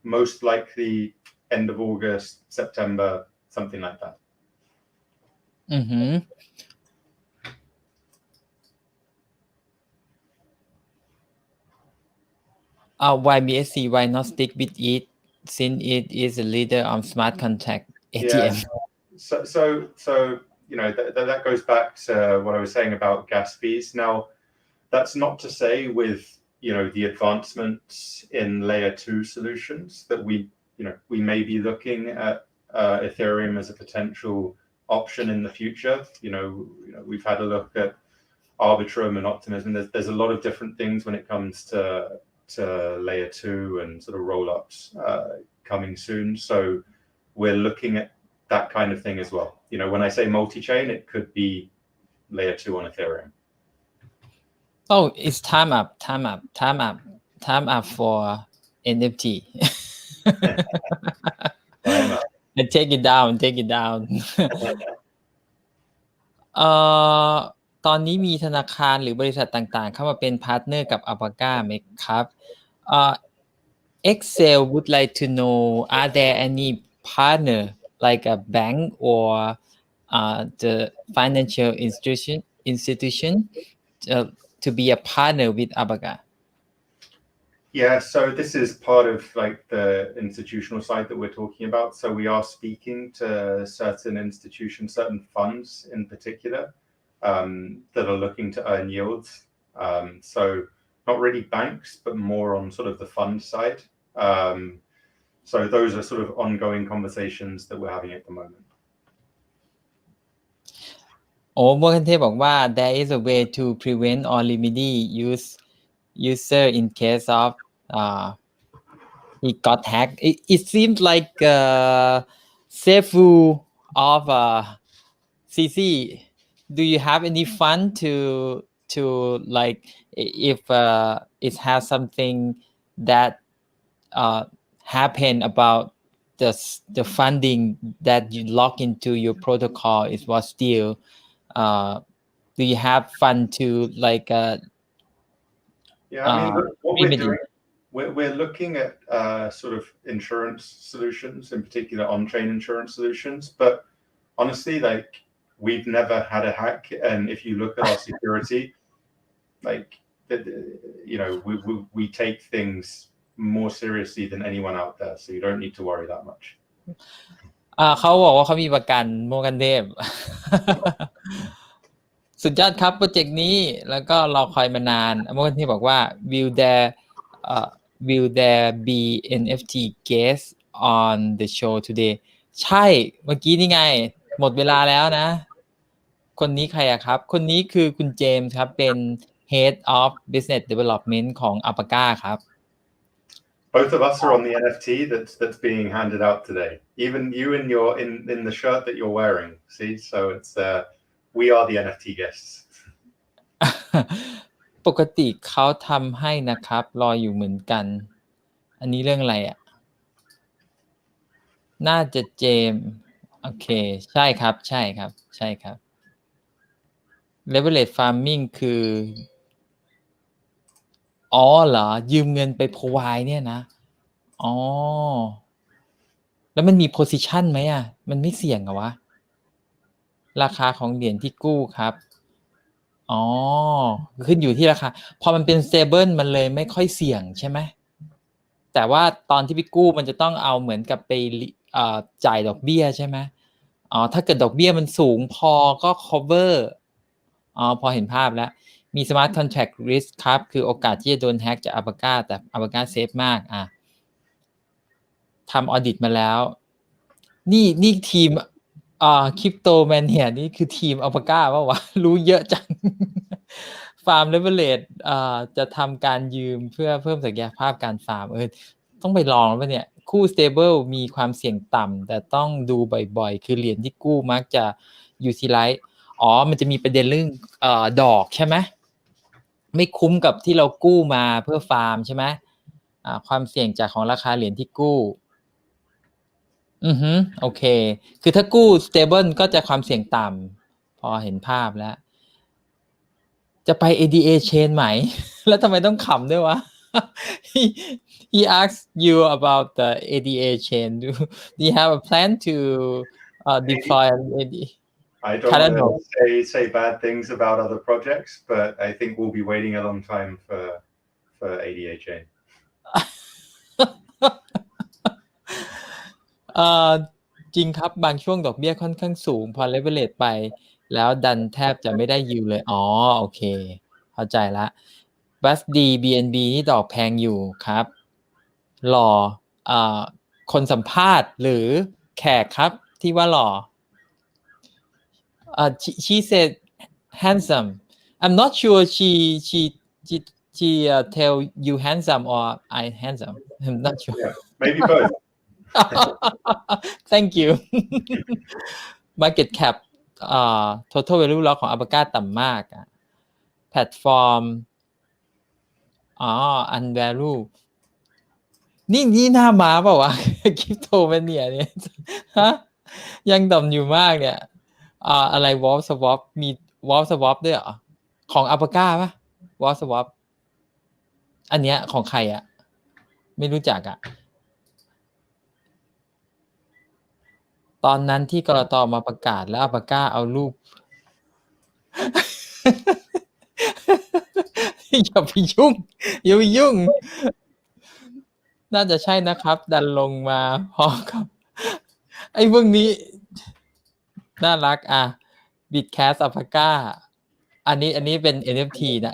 most likely end of August, September, something like that. Mm-hmm. YBSC, why not stick with it since it is a leader on smart contract ATM? Yeah. So that goes back to what I was saying about gas fees. Now, that's not to say with the advancements in layer 2 solutions that we may be looking at Ethereum as a potential option in the future. We've had a look at Arbitrum and Optimism. There's a lot of different things when it comes to layer 2 and sort of roll-ups coming soon. So we're looking at that kind of thing as well. When I say multi-chain, it could be layer 2 on Ethereum. Oh, it's time up for NFT. And take it down ตอนนี้มีธนาคารหรือบริษัทต่างๆเข้ามาเป็นพาร์ทเนอร์กับ Alpaca ไหมครับExcel would like to know are there any partner like a bank or the financial institution to be a partner with Alpaca? Yeah, so this is part of like the institutional side that we're talking about. So we are speaking to certain institutions, certain funds in particular, that are looking to earn yields. So not really banks, but more on sort of the fund side. So those are sort of ongoing conversations that we're having at the moment. โอ้โมกันเทพบอกว่า there is a way to prevent or remedy user in case of he got hacked. It seems like safe rule of CC. Do you have any fun to like if it has something that happen about the funding that you lock into your protocol is was still do you have fun to like Yeah, I mean, what we're remedy? doing, we're looking at sort of insurance solutions, in particular on-chain insurance solutions. But honestly, like we've never had a hack, and if you look at our security, like you know, we take things more seriously than anyone out there, so you don't need to worry that much. เขาบอกว่าเขามีประกันโมกันเทพ สุดยอดครับโปรเจกต์นี้แล้วก็รอคอยมานานโมกันเทพบอกว่า will there be NFT guest on the show today ใช่เมื่อกี้นี่ไงหมดเวลาแล้วนะคนนี้ใครอะครับคนนี้คือคุณเจมส์ครับเป็น Head of Business Development ของ Alpaca ครับ Both of us are on the NFT that's being handed out today. Even you in the shirt that you're wearing. See, so it's we are the NFT guests. ปกติเขาทำให้นะครับรออยู่เหมือนกันอันนี้เรื่องอะไรอ่ะน่าจะเจมโอเคใช่ครับใช่ครับใช่ครับ leverage farming คืออ๋อเหรอยืมเงินไป provide เนี่ยนะอ๋อแล้วมันมี position ไหมอ่ะมันไม่เสี่ยงเหรอวะราคาของเหรียญที่กู้ครับอ๋อขึ้นอยู่ที่ราคาพอมันเป็น stable มันเลยไม่ค่อยเสี่ยงใช่ไหมแต่ว่าตอนที่ไปกู้มันจะต้องเอาเหมือนกับไปจ่ายดอกเบี้ยใช่ไหมอ๋อถ้าเกิดดอกเบี้ยมันสูงพอก็ cover อ๋อพอเห็นภาพแล้วมี smart contract risk ครับคือโอกาสที่จะโดนแฮ็กจาก Alpaca แต่ Alpaca เซฟมากทำออดิตมาแล้วนี่ทีมคริปโตแมนเนียนี่คือทีม Alpaca ป่าวะ รู้เยอะจัง ฟาร์มเลเวลเลจจะทำการยืมเพื่อเพิ่มศักยภาพการฟาร์มต้องไปลองแล้วเนี่ยคู่ stable มีความเสี่ยงต่ำแต่ต้องดูบ่อยๆคือเหรียญที่กู้มักจะ utilize มันจะมีประเด็นเรื่องดอกใช่ไหมไม่คุ้มกับที่เรากู้มาเพื่อฟาร์มใช่ไหมความเสี่ยงจากของราคาเหรียญที่กู้โอเคคือถ้ากู้ stable ก็จะความเสี่ยงต่ำพอเห็นภาพแล้วจะไป ADA chain ไหม แล้วทำไมต้องขำด้วยวะ he asked you about the ADA chain. Do you have a plan to deploy an ADA? I don't want to say bad things about other projects, but I think we'll be waiting a long time for ADA chain. จริงครับบางช่วงดอกเบี้ยค่อนข้างสูงพอ leverage ไปแล้วดันแทบจะไม่ได้ยิวเลยโอเคเข้าใจละบัสดี BNB นี่ดอกแพงอยู่ครับหล่อคนสัมภาษณ์หรือแขกครับที่ว่าหล่อshe said handsome I'm not sure she tell you handsome or I handsome I'm not sure Yeah, maybe both. Thank you Market cap total value loss ของ Alpaca ต่ำมากแพลตฟอร์มunvalue นี่หน้าม้าเปล่าวะ คริปโตแมเนียเนี่ยฮะยังต่ำอยู่มากเนี่ยอะไร Wall Swap มี Wall Swap ด้วยเหรอของ Alpaca ป่ะ Wall Swap อันเนี้ยของใครไม่รู้จักต ตอนนั้นที่กลตมาประกาศแล้วอัลปาก้าเอารูป อย่าไปยุ่งอย่าไปยุ่ง น่าจะใช่นะครับ ดันลงมาพอครับ ไอ้พวกนี้น่ารักอ่ะ Bitcast Alpaca อันนี้เป็น NFT นะ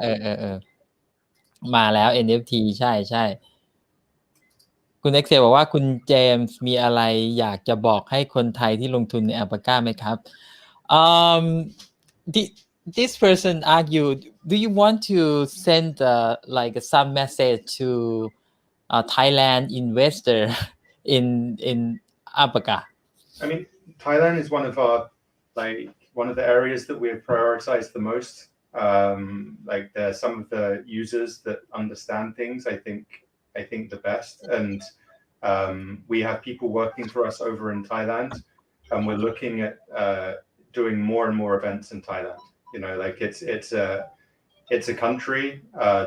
มาแล้ว NFT ใช่คุณ Excel บอกว่าคุณเจมส์มีอะไรอยากจะบอกให้คนไทยที่ลงทุนใน Alpaca ไหมครับ this person argued, do you want to send like some message to Thailand investor in Alpaca? I mean, Thailand is one of the areas that we have prioritized the most. Like there are some of the users that understand things. I think the best, and we have people working for us over in Thailand, and we're looking at doing more and more events in Thailand. You know, like it's a country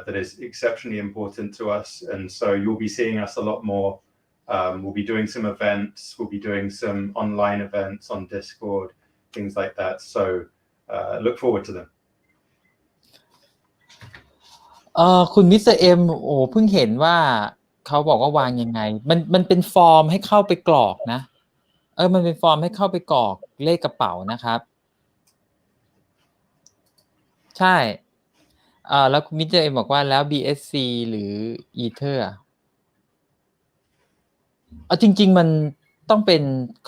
that is exceptionally important to us, and so you'll be seeing us a lot more. We'll be doing some events. We'll be doing some online events on Discord, things like that. So look forward to them. คุณมิสเตอร์เอ็มโอ้เพิ่งเห็นว่าเขาบอกว่าวางยังไงมันเป็นฟอร์มให้เข้าไปกรอกนะมันเป็นฟอร์มให้เข้าไปกรอกเลขกระเป๋านะครับใช่แล้วคุณมิสเตอร์เอ็มบอกว่าแล้ว BSC หรือ Ether จริงๆมันต้องเป็น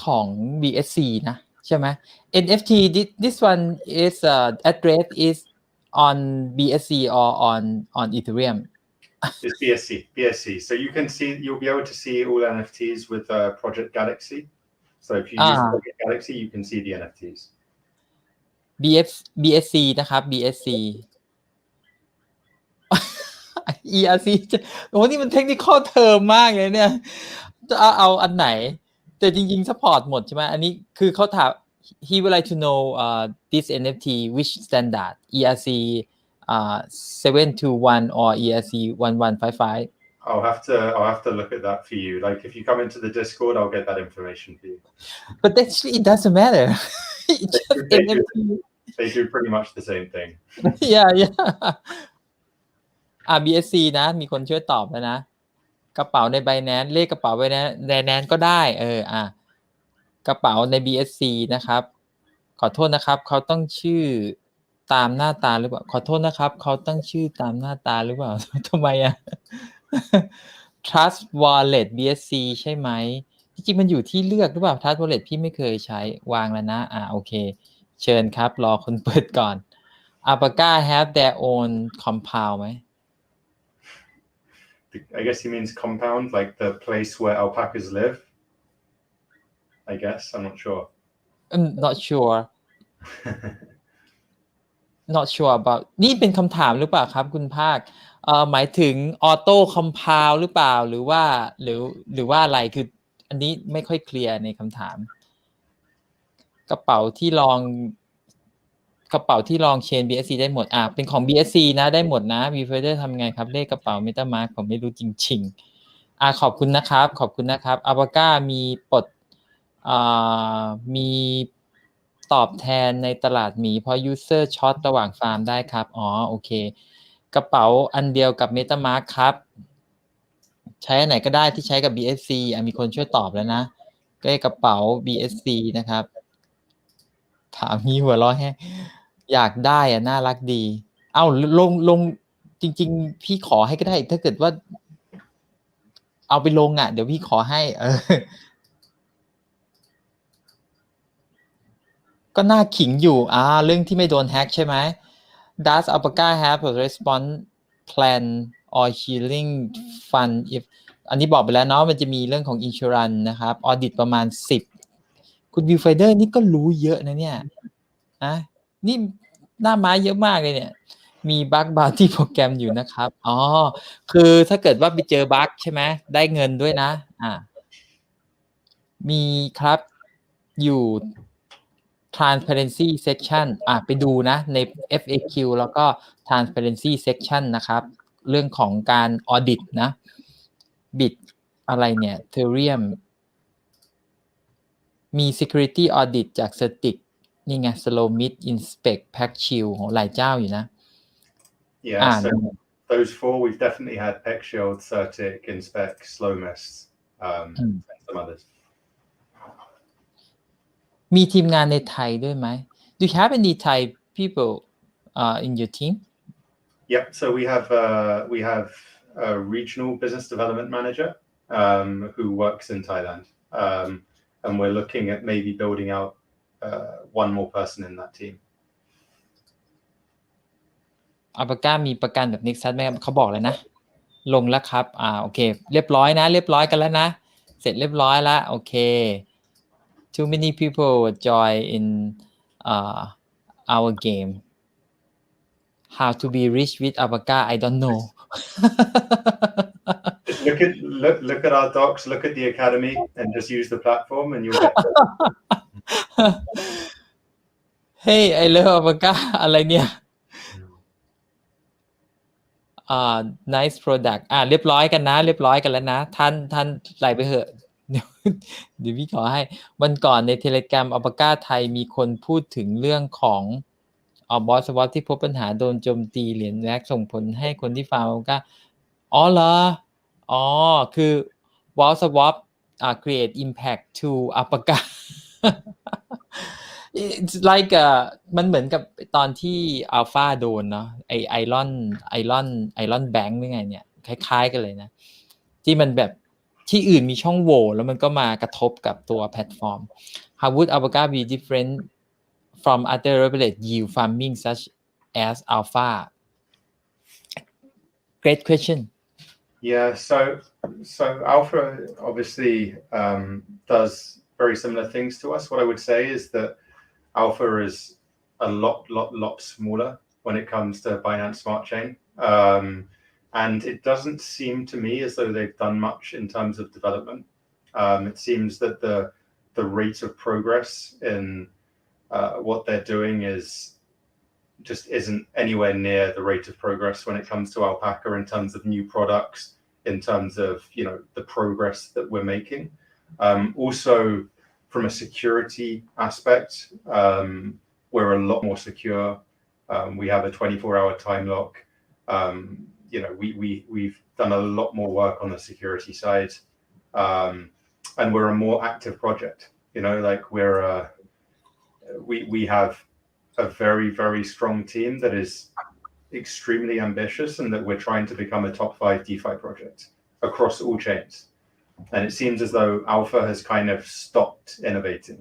ของ BSC นะใช่ไหม NFT this one is address is on BSC or on Ethereum. It's BSC. So you'll be able to see all NFTs with Project Galaxy. So if you use Project Galaxy, you can see the NFTs. BSC นะครับ BSC ERC โอ้นี่มันเทคนิคเทอมมากเลยเนี่ยจะเอาอันไหนแต่จริงๆซัพพอร์ตหมดใช่ไหมอันนี้คือเขาถาม he would like to know this NFT which standard ERC 721 or ERC 1155. I'll have to look at that for you. Like if you come into the Discord, I'll get that information for you. But actually it doesn't matter. They do pretty much the same thing. Yeah. BSC นะมีคนช่วยตอบแล้วนะกระเป๋าใน Binance เลขกระเป๋าใน Binance ก็ได้กระเป๋าใน BSC นะครับขอโทษนะครับเขาต้องชื่อตามหน้าตาหรือเปล่าขอโทษนะครับเขาต้องชื่อตามหน้าตาหรือเปล่าทำไมTrust Wallet BSC ใช่ไหมจริงๆมันอยู่ที่เลือกหรือเปล่า Trust Wallet พี่ไม่เคยใช้วางแล้วนะโอเคเชิญครับรอคนเปิดก่อน Alpaca have their own compound ไหมI guess he means compound, like the place where alpacas live. I guess. I'm not sure. I'm not sure about นี่เป็นคำถามหรือเปล่าครับคุณภาคหมายถึงออโต้คอมพาวหรือเปล่าหรือว่าอะไรคืออันนี้ไม่ค่อยเคลียร์ในคำถามกระเป๋าที่ลองเชน BSC ได้หมดเป็นของ BSC นะได้หมดนะ Viewfinder ทำไงครับเลขกระเป๋า MetaMask ผมไม่รู้จริงๆขอบคุณนะครับAlpaca มีปลดมีตอบแทนในตลาดหมีเพราะ user ช็อตระหว่างฟาร์มได้ครับโอเคกระเป๋าอันเดียวกับ MetaMask ครับใช้อันไหนก็ได้ที่ใช้กับ BSC มีคนช่วยตอบแล้วนะก็กระเป๋า BSC นะครับถามมีหัวเราะแฮะอยากได้น่ารักดีลงจริงๆพี่ขอให้ก็ได้ถ้าเกิดว่าเอาไปลงเดี๋ยวพี่ขอให้ก็น่าขิงอยู่เรื่องที่ไม่โดนแฮกใช่ไหม Does Alpaca have a response plan or healing fund if อันนี้บอกไปแล้วเนาะมันจะมีเรื่องของ insurance นะครับ audit ประมาณ10คุณ Viewfinder นี่ก็รู้เยอะนะเนี่ยนี่หน้าม้าเยอะมากเลยเนี่ยมีบั๊กบาวตี้โปรแกรมอยู่นะครับคือถ้าเกิดว่าไปเจอบั๊กใช่ไหมได้เงินด้วยนะมีครับอยู่ transparency section ไปดูนะใน FAQ แล้วก็ transparency section นะครับเรื่องของการ audit นะ bit อะไรเนี่ย Ethereum มี security audit จาก Static นี่ไง slow mid inspect pack shield ของหลายเจ้าอยู่นะ Yeah, so those four we've definitely had Peck Shield, Certic, Inspect, Slow Mist, and some others. มีทีมงานในไทยด้วยไหม Do you have any Thai people in your team? Yep. So we have a regional business development manager who works in Thailand, and we're looking at maybe building out one more person in that team. Alpaca มีประกันแบบ Nexus ไหมครับเขาบอกเลยนะลงแล้วครับโอเคเรียบร้อยนะเรียบร้อยกันแล้วนะเสร็จเรียบร้อยแล้วโอเค Too many people join in our game How to be rich with Alpaca I don't know Just look at our docs, look at the academy, and just use the platform, and you'll get it. Hey I love Alpaca อะไรเนี่ยnice product เรียบร้อยกันนะเรียบร้อยกันแล้วนะท่านไล่ไปเหอะเดี๋ยวพี่ขอให้วันก่อนใน Telegram Alpaca ไทยมีคนพูดถึงเรื่องของบอสวอปที่พบปัญหาโดนโจมตีเหรียญแรกส่งผลให้คนที่ฟาร์ม Alpaca เหรอคือ Wall Swap create impact to Alpaca It's like มันเหมือนกับตอนที่ Alpha โดนเนาะไอรอนแบงค์หรือไงเนี่ยคล้ายๆกันเลยนะที่มันแบบที่อื่นมีช่องโหว่แล้วมันก็มากระทบกับตัวแพลตฟอร์ม How would Alpaca be different from other regulated yield farming such as Alpha? Great question. Yeah, so Alpha obviously does very similar things to us. What I would say is that Alpha is a lot smaller when it comes to Binance Smart Chain, and it doesn't seem to me as though they've done much in terms of development. It seems that the rate of progress in what they're doing just isn't anywhere near the rate of progress when it comes to Alpaca in terms of new products, in terms of the progress that we're making. Also, from a security aspect, we're a lot more secure. We have a 24-hour time lock. We've done a lot more work on the security side, and we're a more active project. Like we have a very, very strong team that is extremely ambitious and that we're trying to become a top 5 DeFi project across all chains. And it seems as though Alpha has kind of stopped innovating,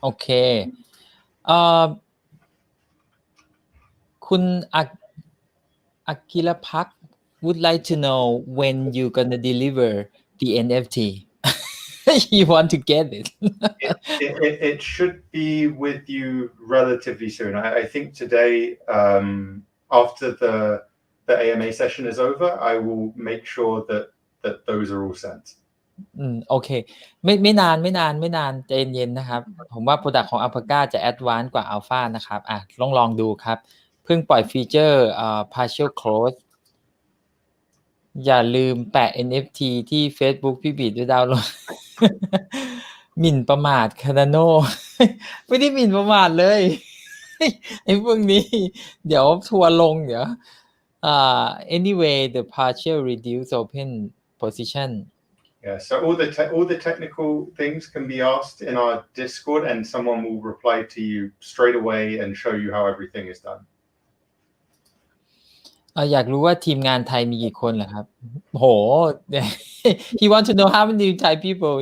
Okay. คุณอากิรพัก would like to know when you're gonna deliver the NFT. You want to get it. It should be with you relatively soon. I think today, after the AMA session is over, I will make sure that those are all sent. โอเคไม่นานใจเย็นๆนะครับผมว่า product ของ Alpaca จะ advance กว่า Alpha นะครับลองดูครับเพิ่งปล่อยฟีเจอร์partial close อย่าลืมแปะ NFT ที่ Facebook พี่บีดด้วยดาวน์โหลด หมิ่นประมาทคานาโน ไม่ได้หมิ่นประมาทเลย ไอ้พวกนี้เดี๋ยวทัวร์ลงเดี๋ยวanyway the partial reduce open position Yeah, so all the technical things can be asked in our Discord, and someone will reply to you straight away and show you how everything is done. อยากรู้ว่าทีมงานไทยมีกี่คนเหรอครับโห He want to know how many Thai people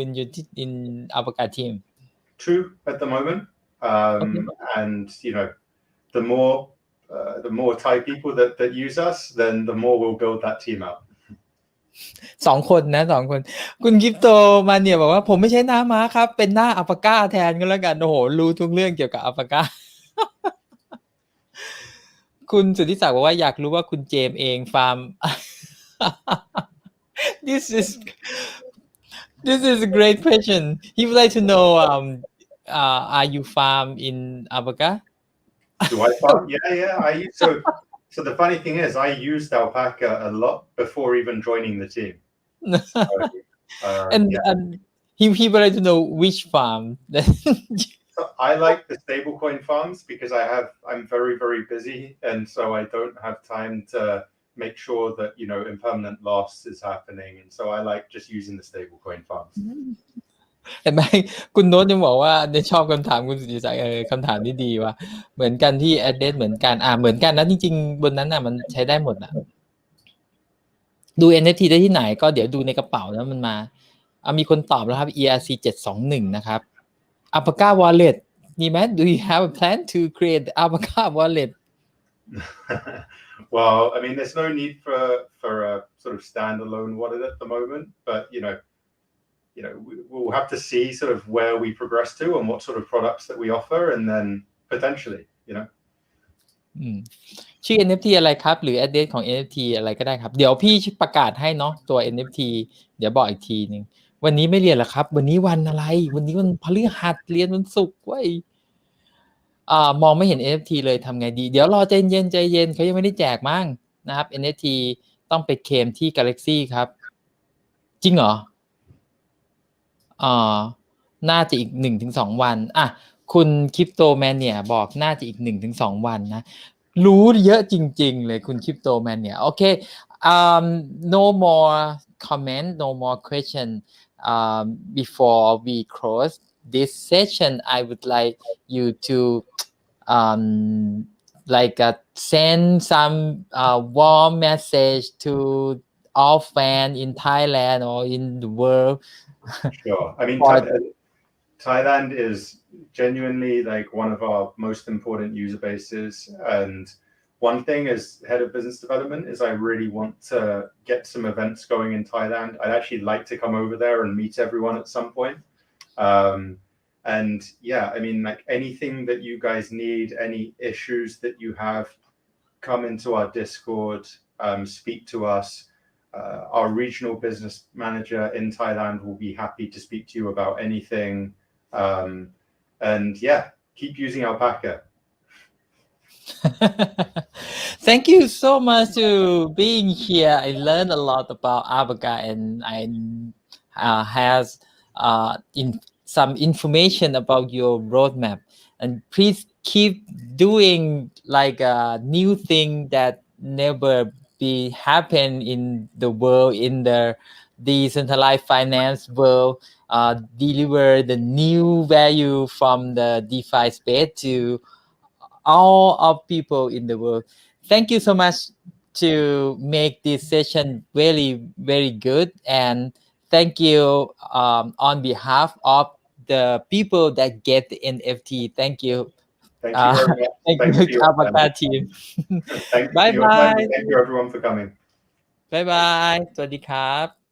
in Alpaca team 2 at the moment, and the more Thai people that use us, then the more we'll build that team out. 2 คนนะ2 คนคุณคริปโตมาเนี่ยบอกว่าผมไม่ใช่หน้าม้าครับเป็นหน้า Alpaca แทนก็แล้วกันโอ้โหรู้ทุกเรื่องเกี่ยวกับ Alpaca คุณสุทธิศักดิ์บอกว่าอยากรู้ว่าคุณเจมเองฟาร์ม This is a great question. He would like to know are you farm in Alpaca? Do I farm? Yeah. I used to. So the funny thing is, I used Alpaca a lot before even joining the team. So, and he would like to know which farm. So I like the stablecoin farms because I'm very, very busy, and so I don't have time to make sure that impermanent loss is happening, and so I like just using the stablecoin farms. เห็นไหมคุณโน้ตยังบอกว่าได้ชอบคำถามคุณสุทธิศักดิ์คำถามที่ดีว่ะเหมือนกันที่ address เหมือนกันเหมือนกันนะจริงๆบนนั้นน่ะมันใช้ได้หมดนะดู NFT ได้ที่ไหนก็เดี๋ยวดูในกระเป๋าแล้วมันมามีคนตอบแล้วครับ ERC 721นะครับ Alpaca Wallet มีไหม Do you have a plan to create Alpaca Wallet? Well, I mean, there's no need for a sort of standalone wallet at the moment, but we'll have to see sort of where we progress to and what sort of products that we offer, and then potentially, ชื่อ NFT อะไรครับหรือ address ของ NFT อะไรก็ได้ครับเดี๋ยวพี่ประกาศให้เนาะตัว NFT เดี๋ยวบอกอีกทีนึงวันนี้ไม่เรียนหรอครับวันนี้วันอะไรวันนี้วันพฤหัสเรียนวันศุกร์เว้ยมองไม่เห็น NFT เลยทำไงดีเดี๋ยวรอใจเย็นเขายังไม่ได้แจกมั้งนะครับ NFT ต้องไปเคลมที่ Galaxy ครับจริงเหรอน่าจะอีก 1-2 วันคุณคริปโตแมนเนี่ยบอกน่าจะอีก 1-2 วันนะรู้เยอะจริงๆเลยคุณคริปโตแมนเนี่ยโอเคno more comment no more question before we close this session I would like you to send some warm message to all fans in Thailand or in the world. Sure. I mean, Thailand is genuinely like one of our most important user bases, and one thing as head of business development is I really want to get some events going in Thailand. I'd actually like to come over there and meet everyone at some point. And yeah, I mean, like anything that you guys need, any issues that you have, come into our Discord, speak to us. Our regional business manager in Thailand will be happy to speak to you about anything. And yeah, keep using Alpaca. Thank you so much to being here. I learned a lot about Alpaca and I has some information about your roadmap. And please keep doing like a new thing that never be happen in the world, in the decentralized finance world. Deliver the new value from the DeFi space to all of people in the world. Thank you so much to make this session very, very good. And thank you on behalf of the people that get the NFT. Thank you. Thank you very much. Thank you, Alpaca team. Thank you. Bye bye. Thank you everyone for coming. Bye bye. สวัสดีครับ